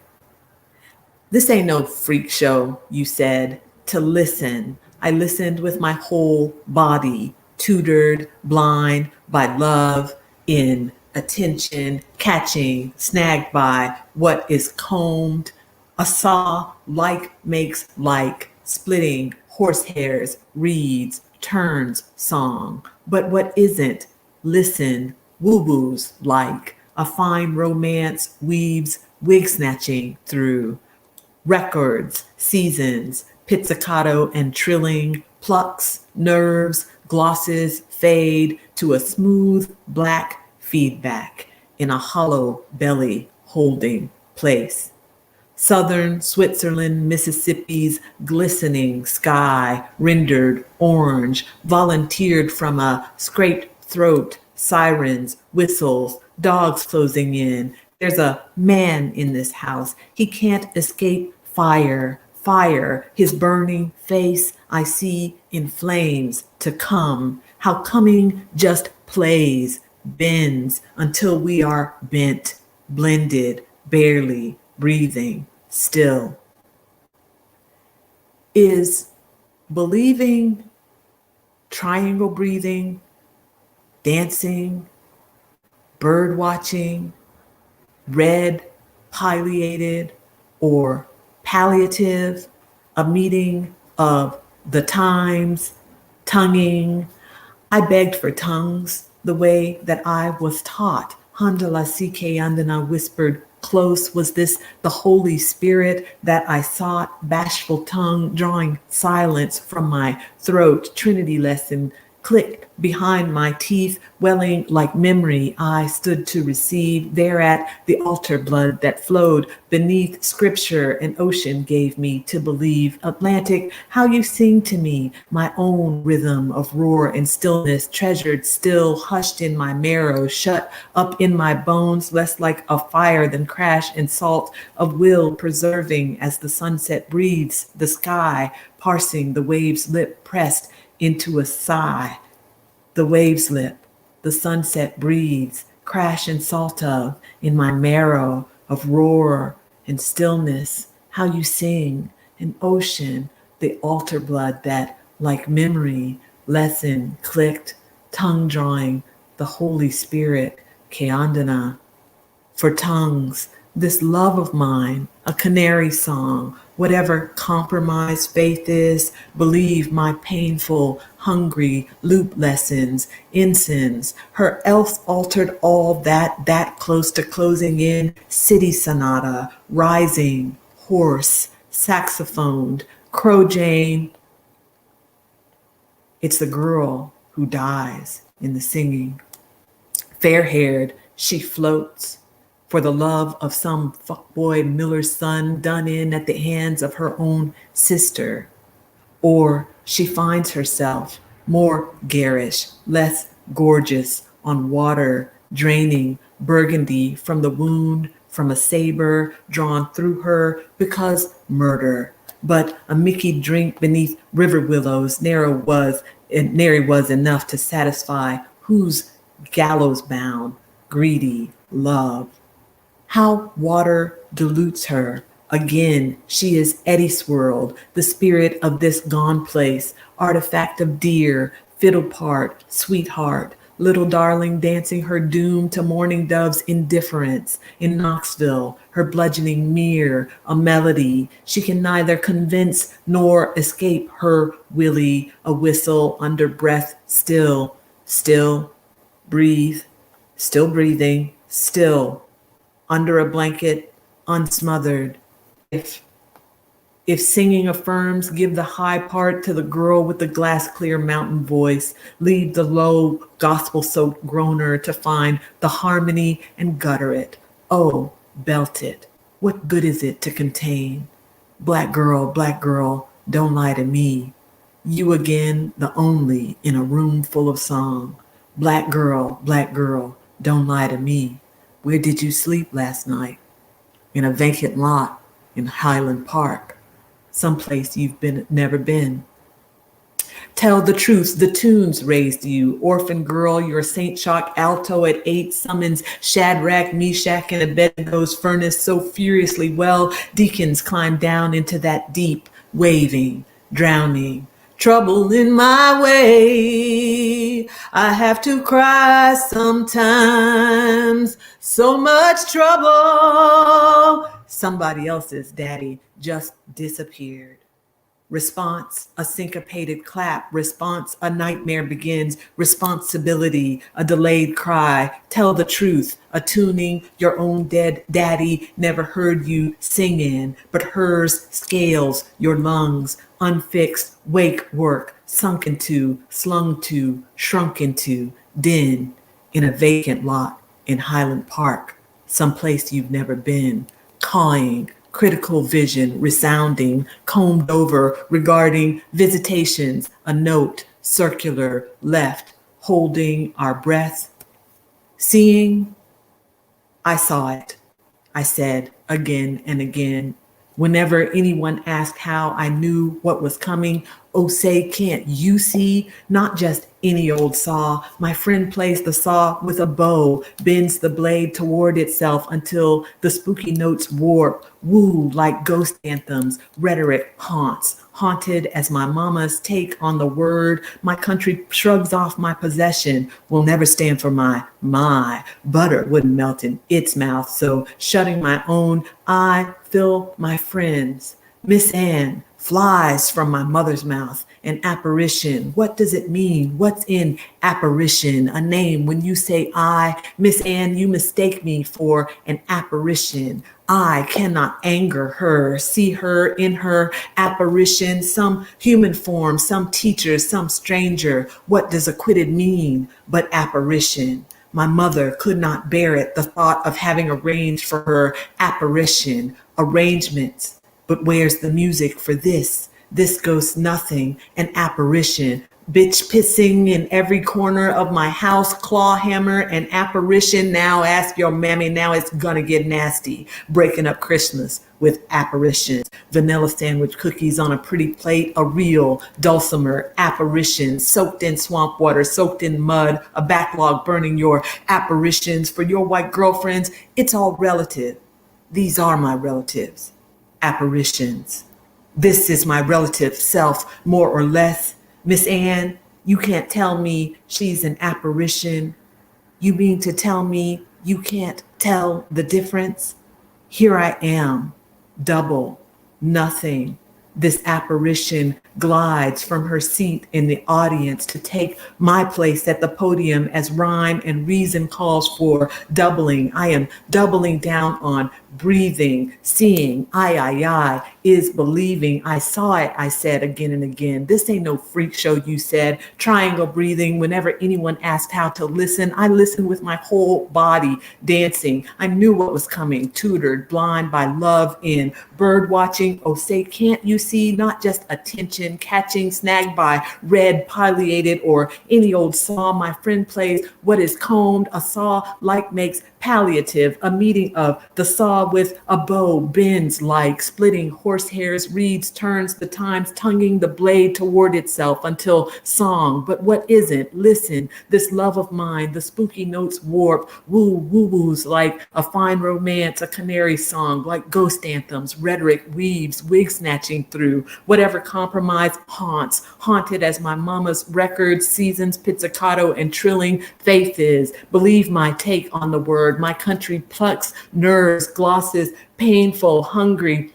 This ain't no freak show, you said, to listen. I listened with my whole body, tutored, blind by love, in attention, catching, snagged by what is combed. A saw like makes like, splitting horsehairs, reeds, turns song. But what isn't? Listen, woo-woos like. A fine romance weaves wig snatching through. Records, seasons, pizzicato and trilling, plucks, nerves, glosses fade to a smooth black feedback in a hollow belly holding place. Southern Switzerland, Mississippi's glistening sky rendered orange, volunteered from a scraped throat, sirens, whistles, dogs closing in. There's a man in this house. He can't escape fire. Fire, his burning face I see in flames to come. How coming just plays, bends until we are bent, blended, barely breathing, still. Is believing, triangle breathing, dancing, bird watching, red, pileated, or palliative, a meeting of the times, tonguing. I begged for tongues the way that I was taught. Handala Sike Andana whispered, close. Was this the Holy Spirit that I sought? Bashful tongue drawing silence from my throat. Trinity lesson clicked behind my teeth, welling like memory. I stood to receive. Thereat the altar blood that flowed beneath scripture an ocean gave me to believe. Atlantic, how you sing to me, my own rhythm of roar and stillness, treasured still, hushed in my marrow, shut up in my bones, less like a fire than crash and salt of will, preserving as the sunset breathes the sky, parsing the wave's lip pressed into a sigh. The wave's lip, the sunset breathes, crash and salt of, in my marrow of roar and stillness, how you sing, an ocean, the altar blood that, like memory, lesson, clicked, tongue drawing, the Holy Spirit, Keandana. For tongues, this love of mine, a canary song, whatever compromise faith is, believe my painful, hungry loop lessons, incense, her else altered all that close to closing in, city sonata, rising, hoarse, saxophoned, crow Jane. It's the girl who dies in the singing. Fair-haired, she floats, for the love of some fuckboy miller's son done in at the hands of her own sister. Or she finds herself more garish, less gorgeous, on water, draining burgundy from the wound, from a saber drawn through her, because murder. But a Mickey drink beneath river willows narrow was and nary was enough to satisfy whose gallows bound, greedy love. How water dilutes her. Again, she is eddy swirled, the spirit of this gone place, artifact of dear, fiddle part, sweetheart, little darling dancing her doom to mourning dove's indifference. In Knoxville, her bludgeoning mirror, a melody she can neither convince nor escape her willy, a whistle under breath, still, breathe, still breathing, still, under a blanket, unsmothered. If singing affirms, give the high part to the girl with the glass clear mountain voice. Leave the low gospel soaked groaner to find the harmony and gutter it. Oh, belt it. What good is it to contain? Black girl, don't lie to me. You again, the only in a room full of song. Black girl, don't lie to me. Where did you sleep last night? In a vacant lot in Highland Park, someplace you've never been. Tell the truth, the tunes raised you. Orphan girl, your St. Chalk alto at 8 summons Shadrach, Meshach, and Abednego's furnace so furiously well, deacons climb down into that deep, waving, drowning. Trouble in my way, I have to cry sometimes. So much trouble. Somebody else's daddy just disappeared. Response, a syncopated clap. Response, a nightmare begins. Responsibility, a delayed cry. Tell the truth, a tuning your own dead daddy never heard you sing in, but hers scales your lungs. Unfixed wake work, sunk into, slung to, shrunk into, din in a vacant lot in Highland Park, someplace you've never been. Cawing, critical vision, resounding, combed over, regarding visitations, a note, circular, left, holding our breath. Seeing, I saw it, I said again and again. Whenever anyone asked how I knew what was coming, oh, say, can't you see? Not just any old saw. My friend plays the saw with a bow, bends the blade toward itself until the spooky notes warp, woo like ghost anthems, rhetoric haunts. Haunted as my mama's take on the word, my country shrugs off my possession, will never stand for my. Butter wouldn't melt in its mouth, so shutting my own, I fill my friends. Miss Anne flies from my mother's mouth. An apparition. What does it mean? What's in apparition? A name. When you say I, Miss Anne, you mistake me for an apparition. I cannot anger her, see her in her apparition, some human form, some teacher, some stranger. What does acquitted mean but apparition? My mother could not bear it, the thought of having arranged for her apparition, arrangements. But where's the music for this? This goes nothing, an apparition. Bitch pissing in every corner of my house, claw hammer, an apparition. Now ask your mammy, now it's gonna get nasty. Breaking up Christmas with apparitions. Vanilla sandwich cookies on a pretty plate, a real dulcimer apparition. Soaked in swamp water, soaked in mud, a backlog burning your apparitions. For your white girlfriends, it's all relative. These are my relatives, apparitions. This is my relative self, more or less. Miss Anne, you can't tell me she's an apparition. You mean to tell me you can't tell the difference? Here I am, double, nothing. This apparition glides from her seat in the audience to take my place at the podium as rhyme and reason calls for doubling. I am doubling down on breathing, seeing, I is believing. I saw it, I said again and again. This ain't no freak show, you said. Triangle breathing. Whenever anyone asked how to listen, I listened with my whole body dancing. I knew what was coming, tutored, blind by love in bird watching. Oh, say, can't you see? Not just attention, catching, snagged by red, pileated, or any old saw. My friend plays what is combed. A saw like makes palliative, a meeting of the saw draw with a bow, bends like splitting horsehairs, reeds, turns the times, tonguing the blade toward itself until song. But what isn't? Listen, this love of mine, the spooky notes warp, woo-woos like a fine romance, a canary song, like ghost anthems, rhetoric weaves, wig snatching through, whatever compromise haunts, haunted as my mama's records, seasons, pizzicato, and trilling faith is. Believe my take on the word. My country plucks nerves, glosses, painful, hungry,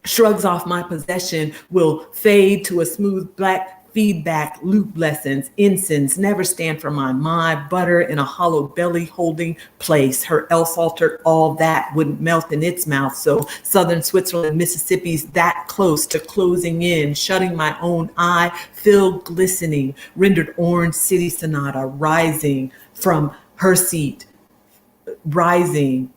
shrugs off my possession, will fade to a smooth black feedback, loop lessons, ensigns, never stand for my butter in a hollow belly holding place. Her else altered all that wouldn't melt in its mouth. So Southern Switzerland, Mississippi's that close to closing in, shutting my own eye, filled glistening, rendered orange city sonata, rising from her seat, rising.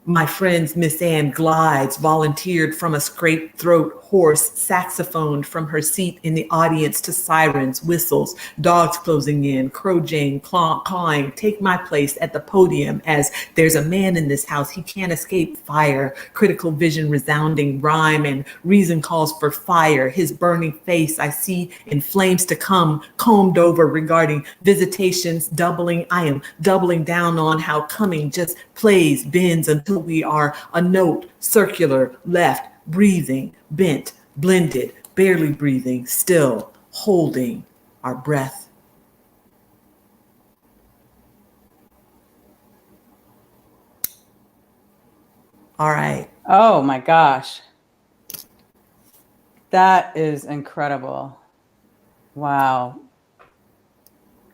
My friend's Miss Ann glides, volunteered from a scraped throat, hoarse, saxophoned from her seat in the audience to sirens, whistles, dogs closing in, Crow Jane clawing, take my place at the podium as there's a man in this house, he can't escape fire, critical vision resounding rhyme and reason calls for fire, his burning face I see in flames to come, combed over regarding visitations, doubling, I am doubling down on how coming just plays, bends until we are a note, circular, left, breathing, bent, blended, barely breathing, still holding our breath. All right. Oh my gosh. That is incredible. Wow.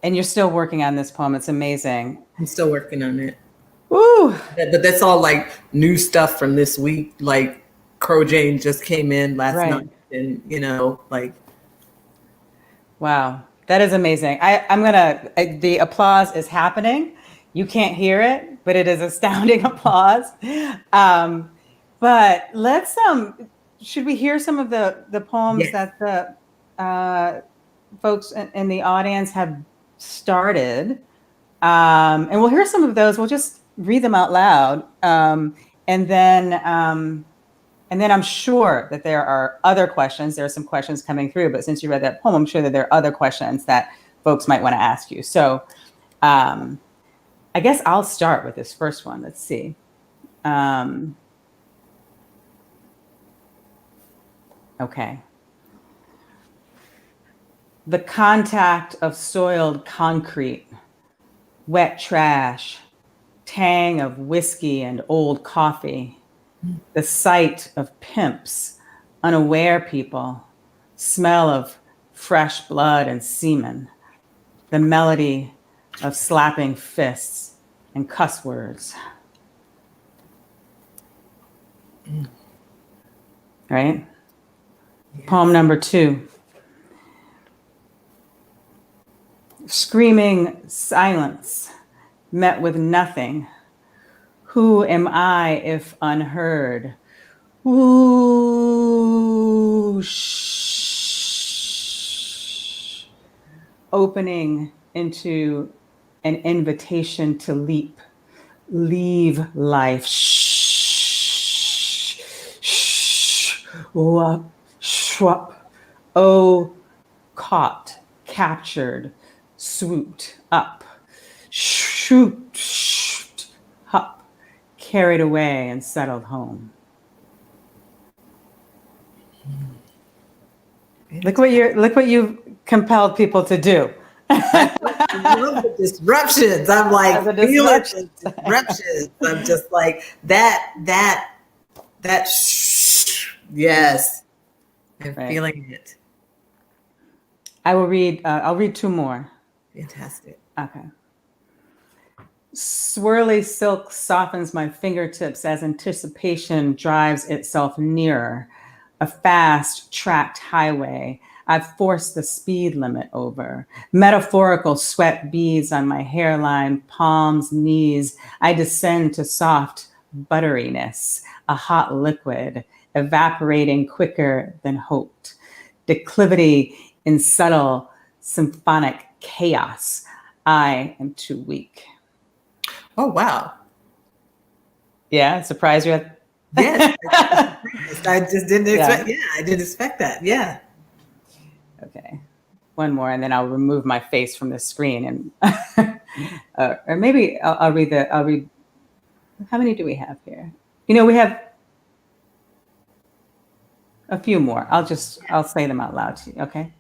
And you're still working on this poem. It's amazing. I'm still working on it. Woo! But that's all like new stuff from this week. Like Crow Jane just came in last night and, you know, like. Wow. That is amazing. The applause is happening. You can't hear it, but it is astounding applause. But let's, should we hear some of the poems that the folks in the audience have started? And we'll hear some of those. We'll just read them out loud. And then I'm sure that there are other questions. There are some questions coming through, but since you read that poem, I'm sure that there are other questions that folks might want to ask you. So I guess I'll start with this first one. Let's see. Okay. The contact of soiled concrete, wet trash, tang of whiskey and old coffee, the sight of pimps, unaware people, smell of fresh blood and semen, the melody of slapping fists and cuss words. Right? Yes. Poem number 2. Screaming silence met with nothing. Who am I if unheard? Whoosh. Opening into an invitation to leap, leave life. Shh. Shh. Whoop. Shwup. Oh, caught, captured, swooped up, shoot, up, carried away and settled home. Look what you've compelled people to do. I love the disruptions. I'm like, feeling the disruptions. I'm just like that. Yes, I'm feeling it. I will read. I'll read 2 more. Fantastic. Okay. Swirly silk softens my fingertips as anticipation drives itself nearer. A fast tracked highway. I've forced the speed limit over. Metaphorical sweat beads on my hairline, palms, knees. I descend to soft butteriness, a hot liquid, evaporating quicker than hoped. Declivity in subtle symphonic chaos. I am too weak. Oh, wow. Yeah, surprise you. Yes, I just didn't expect. Yeah, I didn't expect that. Yeah. Okay, one more, and then I'll remove my face from the screen, and or maybe I'll read I'll read. How many do we have here? We have a few more. I'll say them out loud to you. Okay.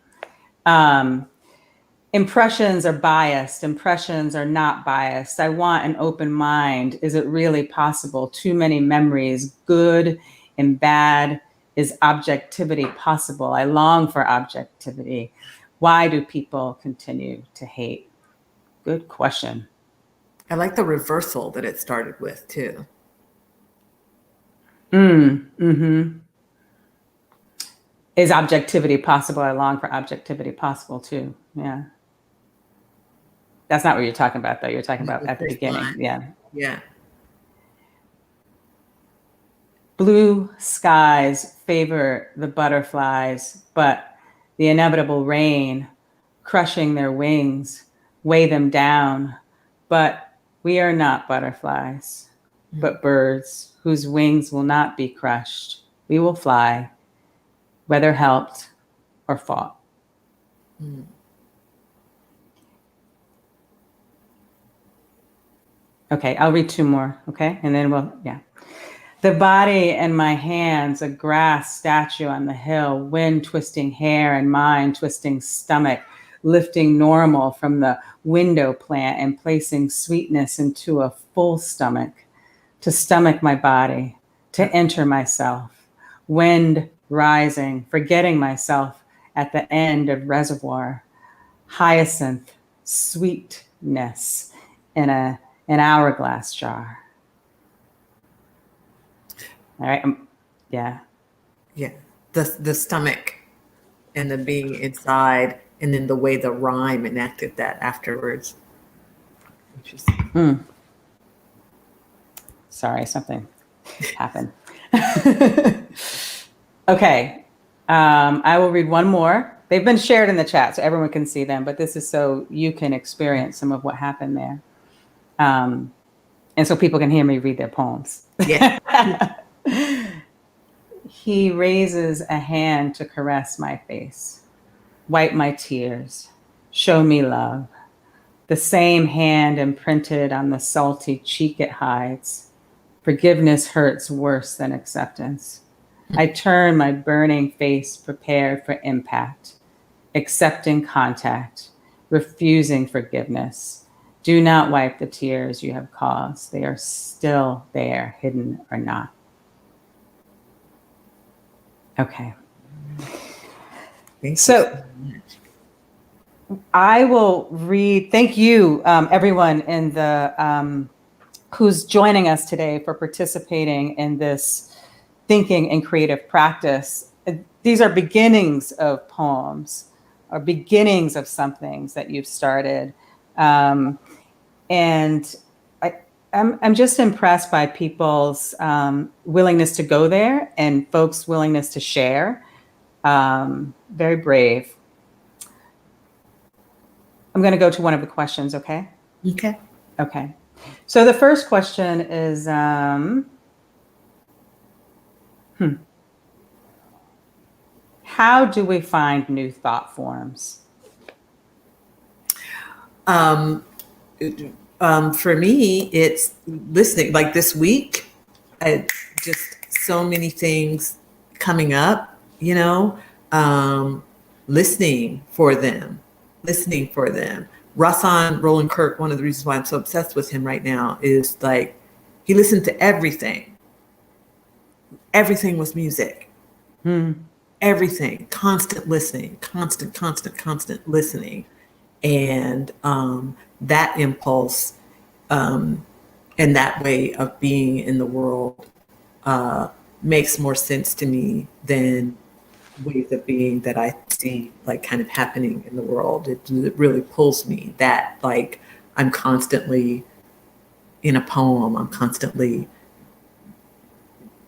Impressions are biased. Impressions are not biased. I want an open mind. Is it really possible? Too many memories, good and bad. Is objectivity possible? I long for objectivity. Why do people continue to hate? Good question. I like the reversal that it started with too. Is objectivity possible? I long for objectivity possible too. Yeah. That's not what you're talking about, though. You're talking about at the beginning. Line. Yeah. Yeah. Blue skies favor the butterflies, but the inevitable rain, crushing their wings, weigh them down. But we are not butterflies, but birds whose wings will not be crushed. We will fly, whether helped or fought. Okay, I'll read two more, okay? And then The body and my hands, a grass statue on the hill, wind twisting hair and mind twisting stomach, lifting normal from the window plant and placing sweetness into a full stomach, to stomach my body, to enter myself, wind rising, forgetting myself at the end of reservoir, hyacinth, sweetness in an hourglass jar. All right. Yeah. The stomach and the being inside, and then the way the rhyme enacted that afterwards. Interesting. Sorry, something happened. Okay. I will read one more. They've been shared in the chat so everyone can see them, but this is so you can experience some of what happened there. And so people can hear me read their poems. Yeah. He raises a hand to caress my face, wipe my tears, show me love. The same hand imprinted on the salty cheek it hides. Forgiveness hurts worse than acceptance. I turn my burning face prepared for impact, accepting contact, refusing forgiveness. Do not wipe the tears you have caused. They are still there, hidden or not. Okay. So I will read, thank you, everyone in the who's joining us today for participating in this thinking and creative practice. These are beginnings of poems, or beginnings of some things that you've started. And I'm just impressed by people's willingness to go there and folks' willingness to share. Very brave. I'm going to go to one of the questions, okay? Okay. Okay. So the first question is, how do we find new thought forms? For me, it's listening. Like this week, just so many things coming up, listening for them. Rahsaan Roland Kirk, one of the reasons why I'm so obsessed with him right now is like, he listened to everything. Everything was music. Everything, constant listening, constant listening. And that impulse and that way of being in the world makes more sense to me than ways of being that I see like kind of happening in the world. It really pulls me that like I'm constantly in a poem, I'm constantly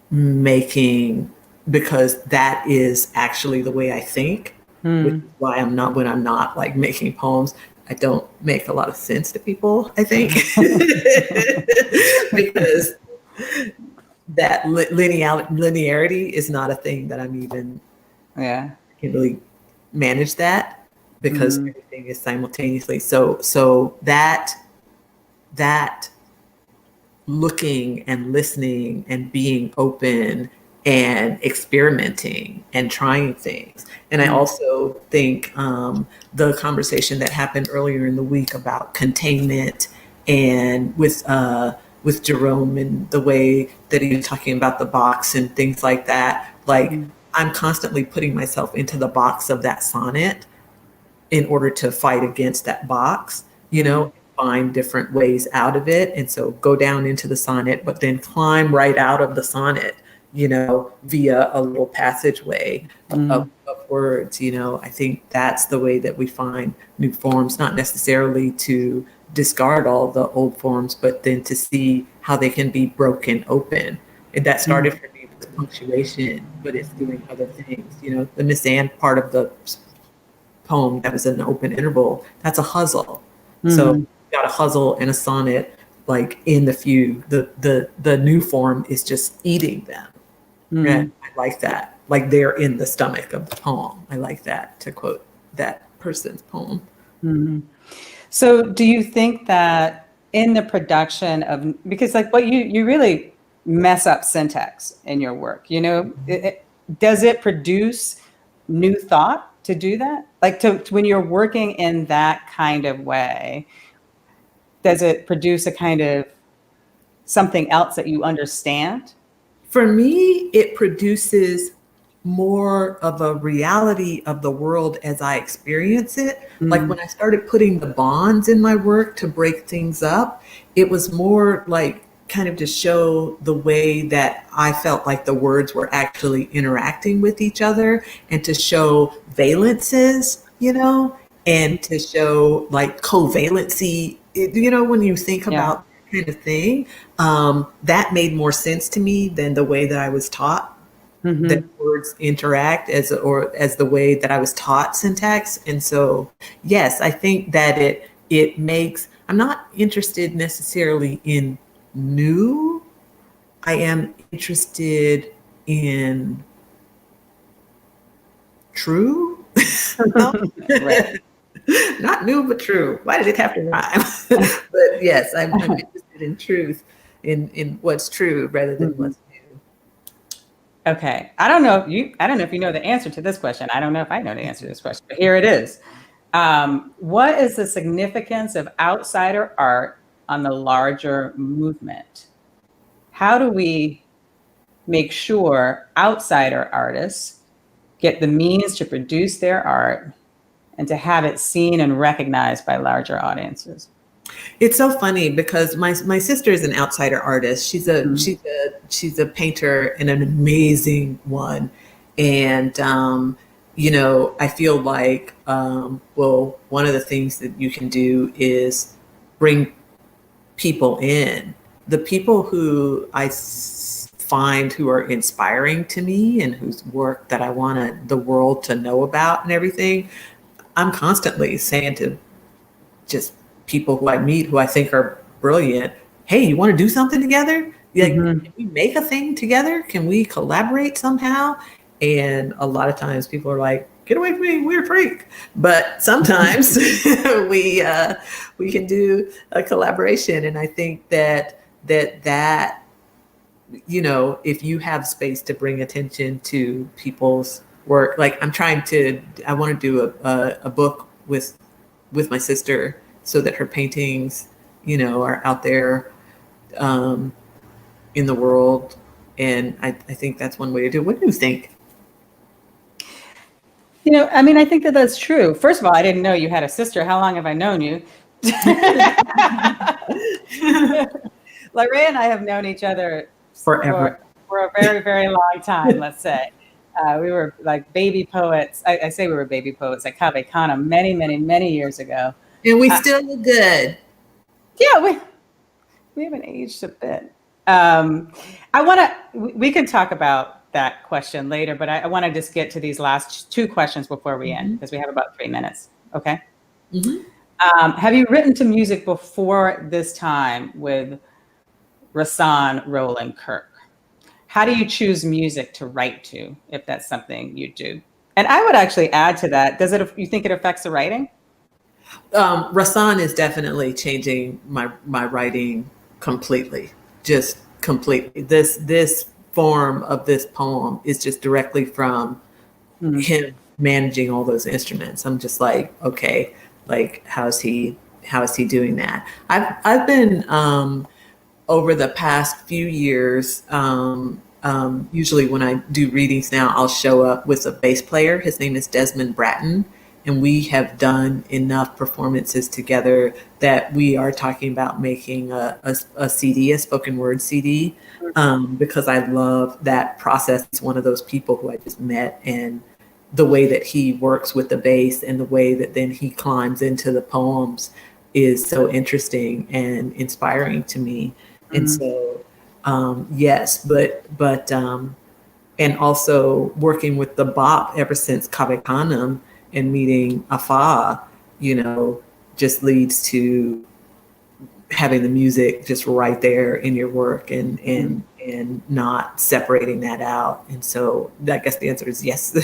making, because that is actually the way I think, which is why when I'm not like making poems, I don't make a lot of sense to people, I think, because that linearity is not a thing that I'm even can really manage that, because everything is simultaneously. So that looking and listening and being open and experimenting and trying things. And I also think the conversation that happened earlier in the week about containment, and with Jerome and the way that he was talking about the box and things like that, like I'm constantly putting myself into the box of that sonnet in order to fight against that box, you know, find different ways out of it. And so go down into the sonnet, but then climb right out of the sonnet, you know, via a little passageway of words. You know, I think that's the way that we find new forms, not necessarily to discard all the old forms, but then to see how they can be broken open. And that started for me with punctuation, but it's doing other things. You know, the Miss Anne part of the poem that was an open interval, that's a hustle. So got a hustle and a sonnet, like in the fugue. The new form is just eating them. And I like that. Like they're in the stomach of the poem. I like that, to quote that person's poem. So do you think that in the production of, because like what you really mess up syntax in your work, you know, does it produce new thought to do that? Like to when you're working in that kind of way, does it produce a kind of something else that you understand? For me, it produces more of a reality of the world as I experience it. Like when I started putting the bonds in my work to break things up, it was more like kind of to show the way that I felt like the words were actually interacting with each other, and to show valences, you know, and to show like covalency. You know, when you think about that kind of thing, that made more sense to me than the way that I was taught that words interact as the way that I was taught syntax. And so, yes, I think that it makes, I'm not interested necessarily in new. I am interested in true. Right. Not new, but true. Why did it have to rhyme? But yes, I'm interested in truth, in what's true rather than what's new. Okay. I don't know if you know the answer to this question. I don't know if I know the answer to this question, but here it is. What is the significance of outsider art on the larger movement? How do we make sure outsider artists get the means to produce their art and to have it seen and recognized by larger audiences? It's so funny because my sister is an outsider artist. She's a painter and an amazing one. And you know, I feel like well, one of the things that you can do is bring people in. The people who I find who are inspiring to me and whose work that I want the world to know about and everything, I'm constantly saying to just people who I meet who I think are brilliant, hey, you want to do something together? Like, can we make a thing together? Can we collaborate somehow? And a lot of times people are like, get away from me, weird freak. But sometimes we can do a collaboration. And I think that you know, if you have space to bring attention to people's work, like I want to do a book with my sister so that her paintings, you know, are out there in the world. And I think that's one way to do it. What do you think? You know, I mean, I think that that's true. First of all, I didn't know you had a sister. How long have I known you? Lyrae and I have known each other Forever. For a very, very long time, let's say. We were like baby poets. I say we were baby poets at Cave Canem many, many, many years ago. And we still look good. Yeah, we haven't aged a bit. We can talk about that question later, but I want to just get to these last two questions before we end, because we have about 3 minutes. Okay. Have you written to music before this time with Rahsaan Roland Kirk. How do you choose music to write to, if that's something you do? And I would actually add to that, you think it affects the writing? Rahsaan is definitely changing my writing completely, just completely. This form of this poem is just directly from him managing all those instruments. I'm just like, okay, like how is he doing that? I've been over the past few years, usually when I do readings now, I'll show up with a bass player. His name is Desmond Bratton. And we have done enough performances together that we are talking about making a CD, a spoken word CD, because I love that process. It's one of those people who I just met, and the way that he works with the bass and the way that then he climbs into the poems is so interesting and inspiring to me. And so, yes, but and also working with the BOP ever since Cave Canem and meeting Afa, just leads to having the music just right there in your work and not separating that out. And so I guess the answer is yes.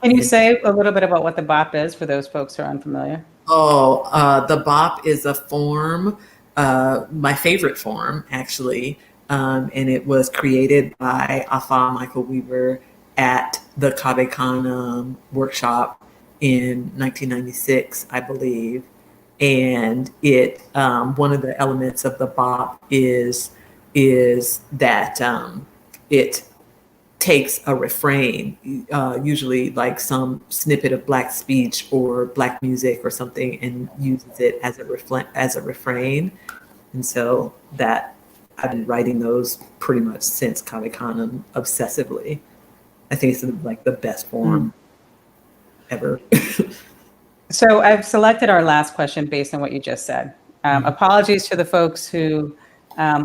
Can you say a little bit about what the BOP is for those folks who are unfamiliar? The BOP is a form, my favorite form, actually. And it was created by Afa Michael Weaver at the Cave Canem workshop in 1996, I believe. And it one of the elements of the BOP is that it takes a refrain, usually like some snippet of Black speech or Black music or something, and uses it as a refrain. And so that I've been writing those pretty much since Cave Canem obsessively. I think it's like the best form ever. So I've selected our last question based on what you just said. Apologies to the folks who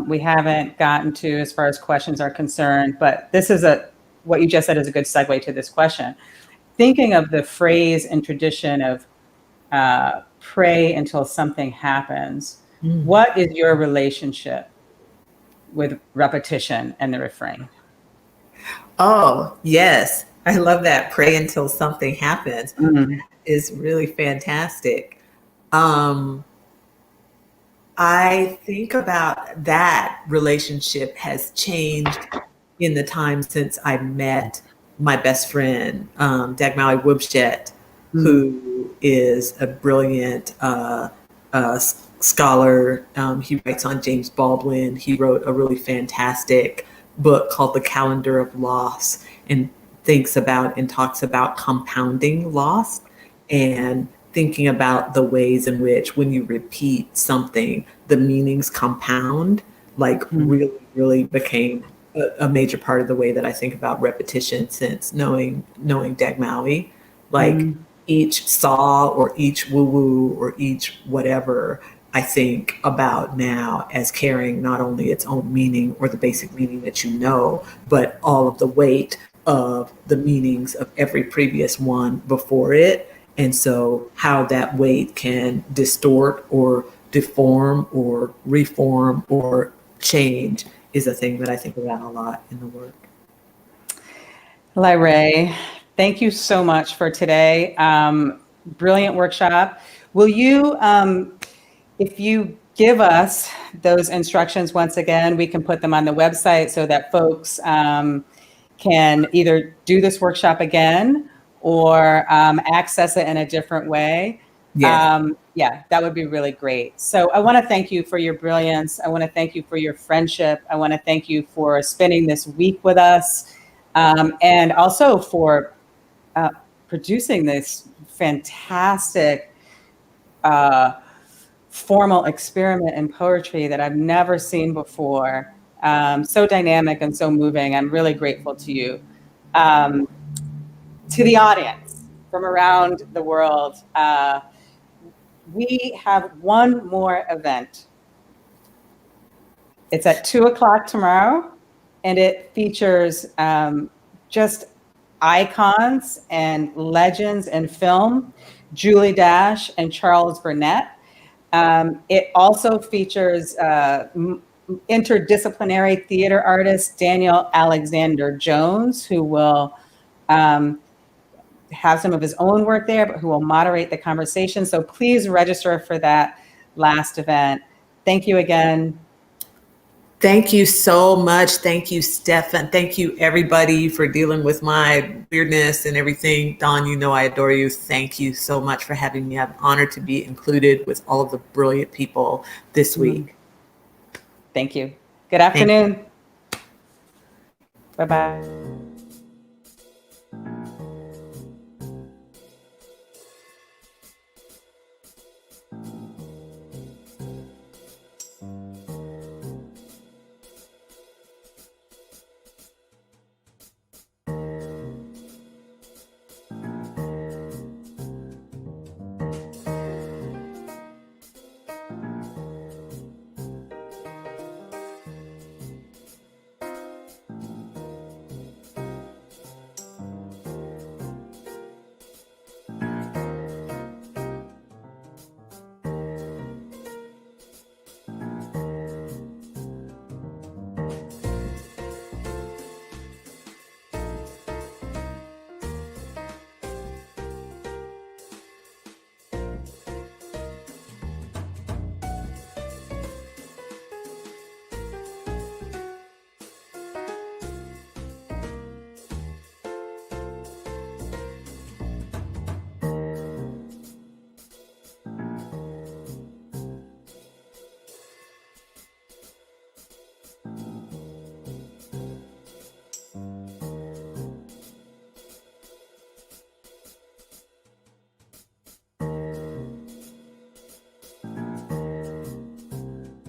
we haven't gotten to as far as questions are concerned, but this is what you just said is a good segue to this question. Thinking of the phrase and tradition of pray until something happens, what is your relationship with repetition and the refrain? Oh, yes. I love that. Pray until something happens. That is really fantastic. I think about that relationship has changed in the time since I met my best friend, Dagmawi Wubshet, who is a brilliant scholar. He writes on James Baldwin. He wrote a really fantastic book called The Calendar of Loss, and thinks about and talks about compounding loss and thinking about the ways in which when you repeat something, the meanings compound, like really, really became a major part of the way that I think about repetition since knowing Dagmawi. Like each saw or each woo-woo or each whatever, I think about now as carrying not only its own meaning or the basic meaning that you know, but all of the weight of the meanings of every previous one before it. And so how that weight can distort or deform or reform or change is a thing that I think about a lot in the work. Lyrae, thank you so much for today. Brilliant workshop. Will you, if you give us those instructions once again, we can put them on the website so that folks can either do this workshop again or access it in a different way. Yeah, that would be really great. So I want to thank you for your brilliance. I want to thank you for your friendship. I want to thank you for spending this week with us, and also for producing this fantastic formal experiment in poetry that I've never seen before. So dynamic and so moving. I'm really grateful to you. To the audience from around the world, we have one more event. It's at 2:00 tomorrow, and it features just icons and legends in film, Julie Dash and Charles Burnett. It also features interdisciplinary theater artist, Daniel Alexander Jones, who will have some of his own work there, but who will moderate the conversation. So please register for that last event. Thank you again. Thank you so much. Thank you, Stefan. Thank you, everybody, for dealing with my weirdness and everything. Dawn, you know I adore you. Thank you so much for having me. I'm honored to be included with all of the brilliant people this week. Thank you. Good afternoon. Bye-bye.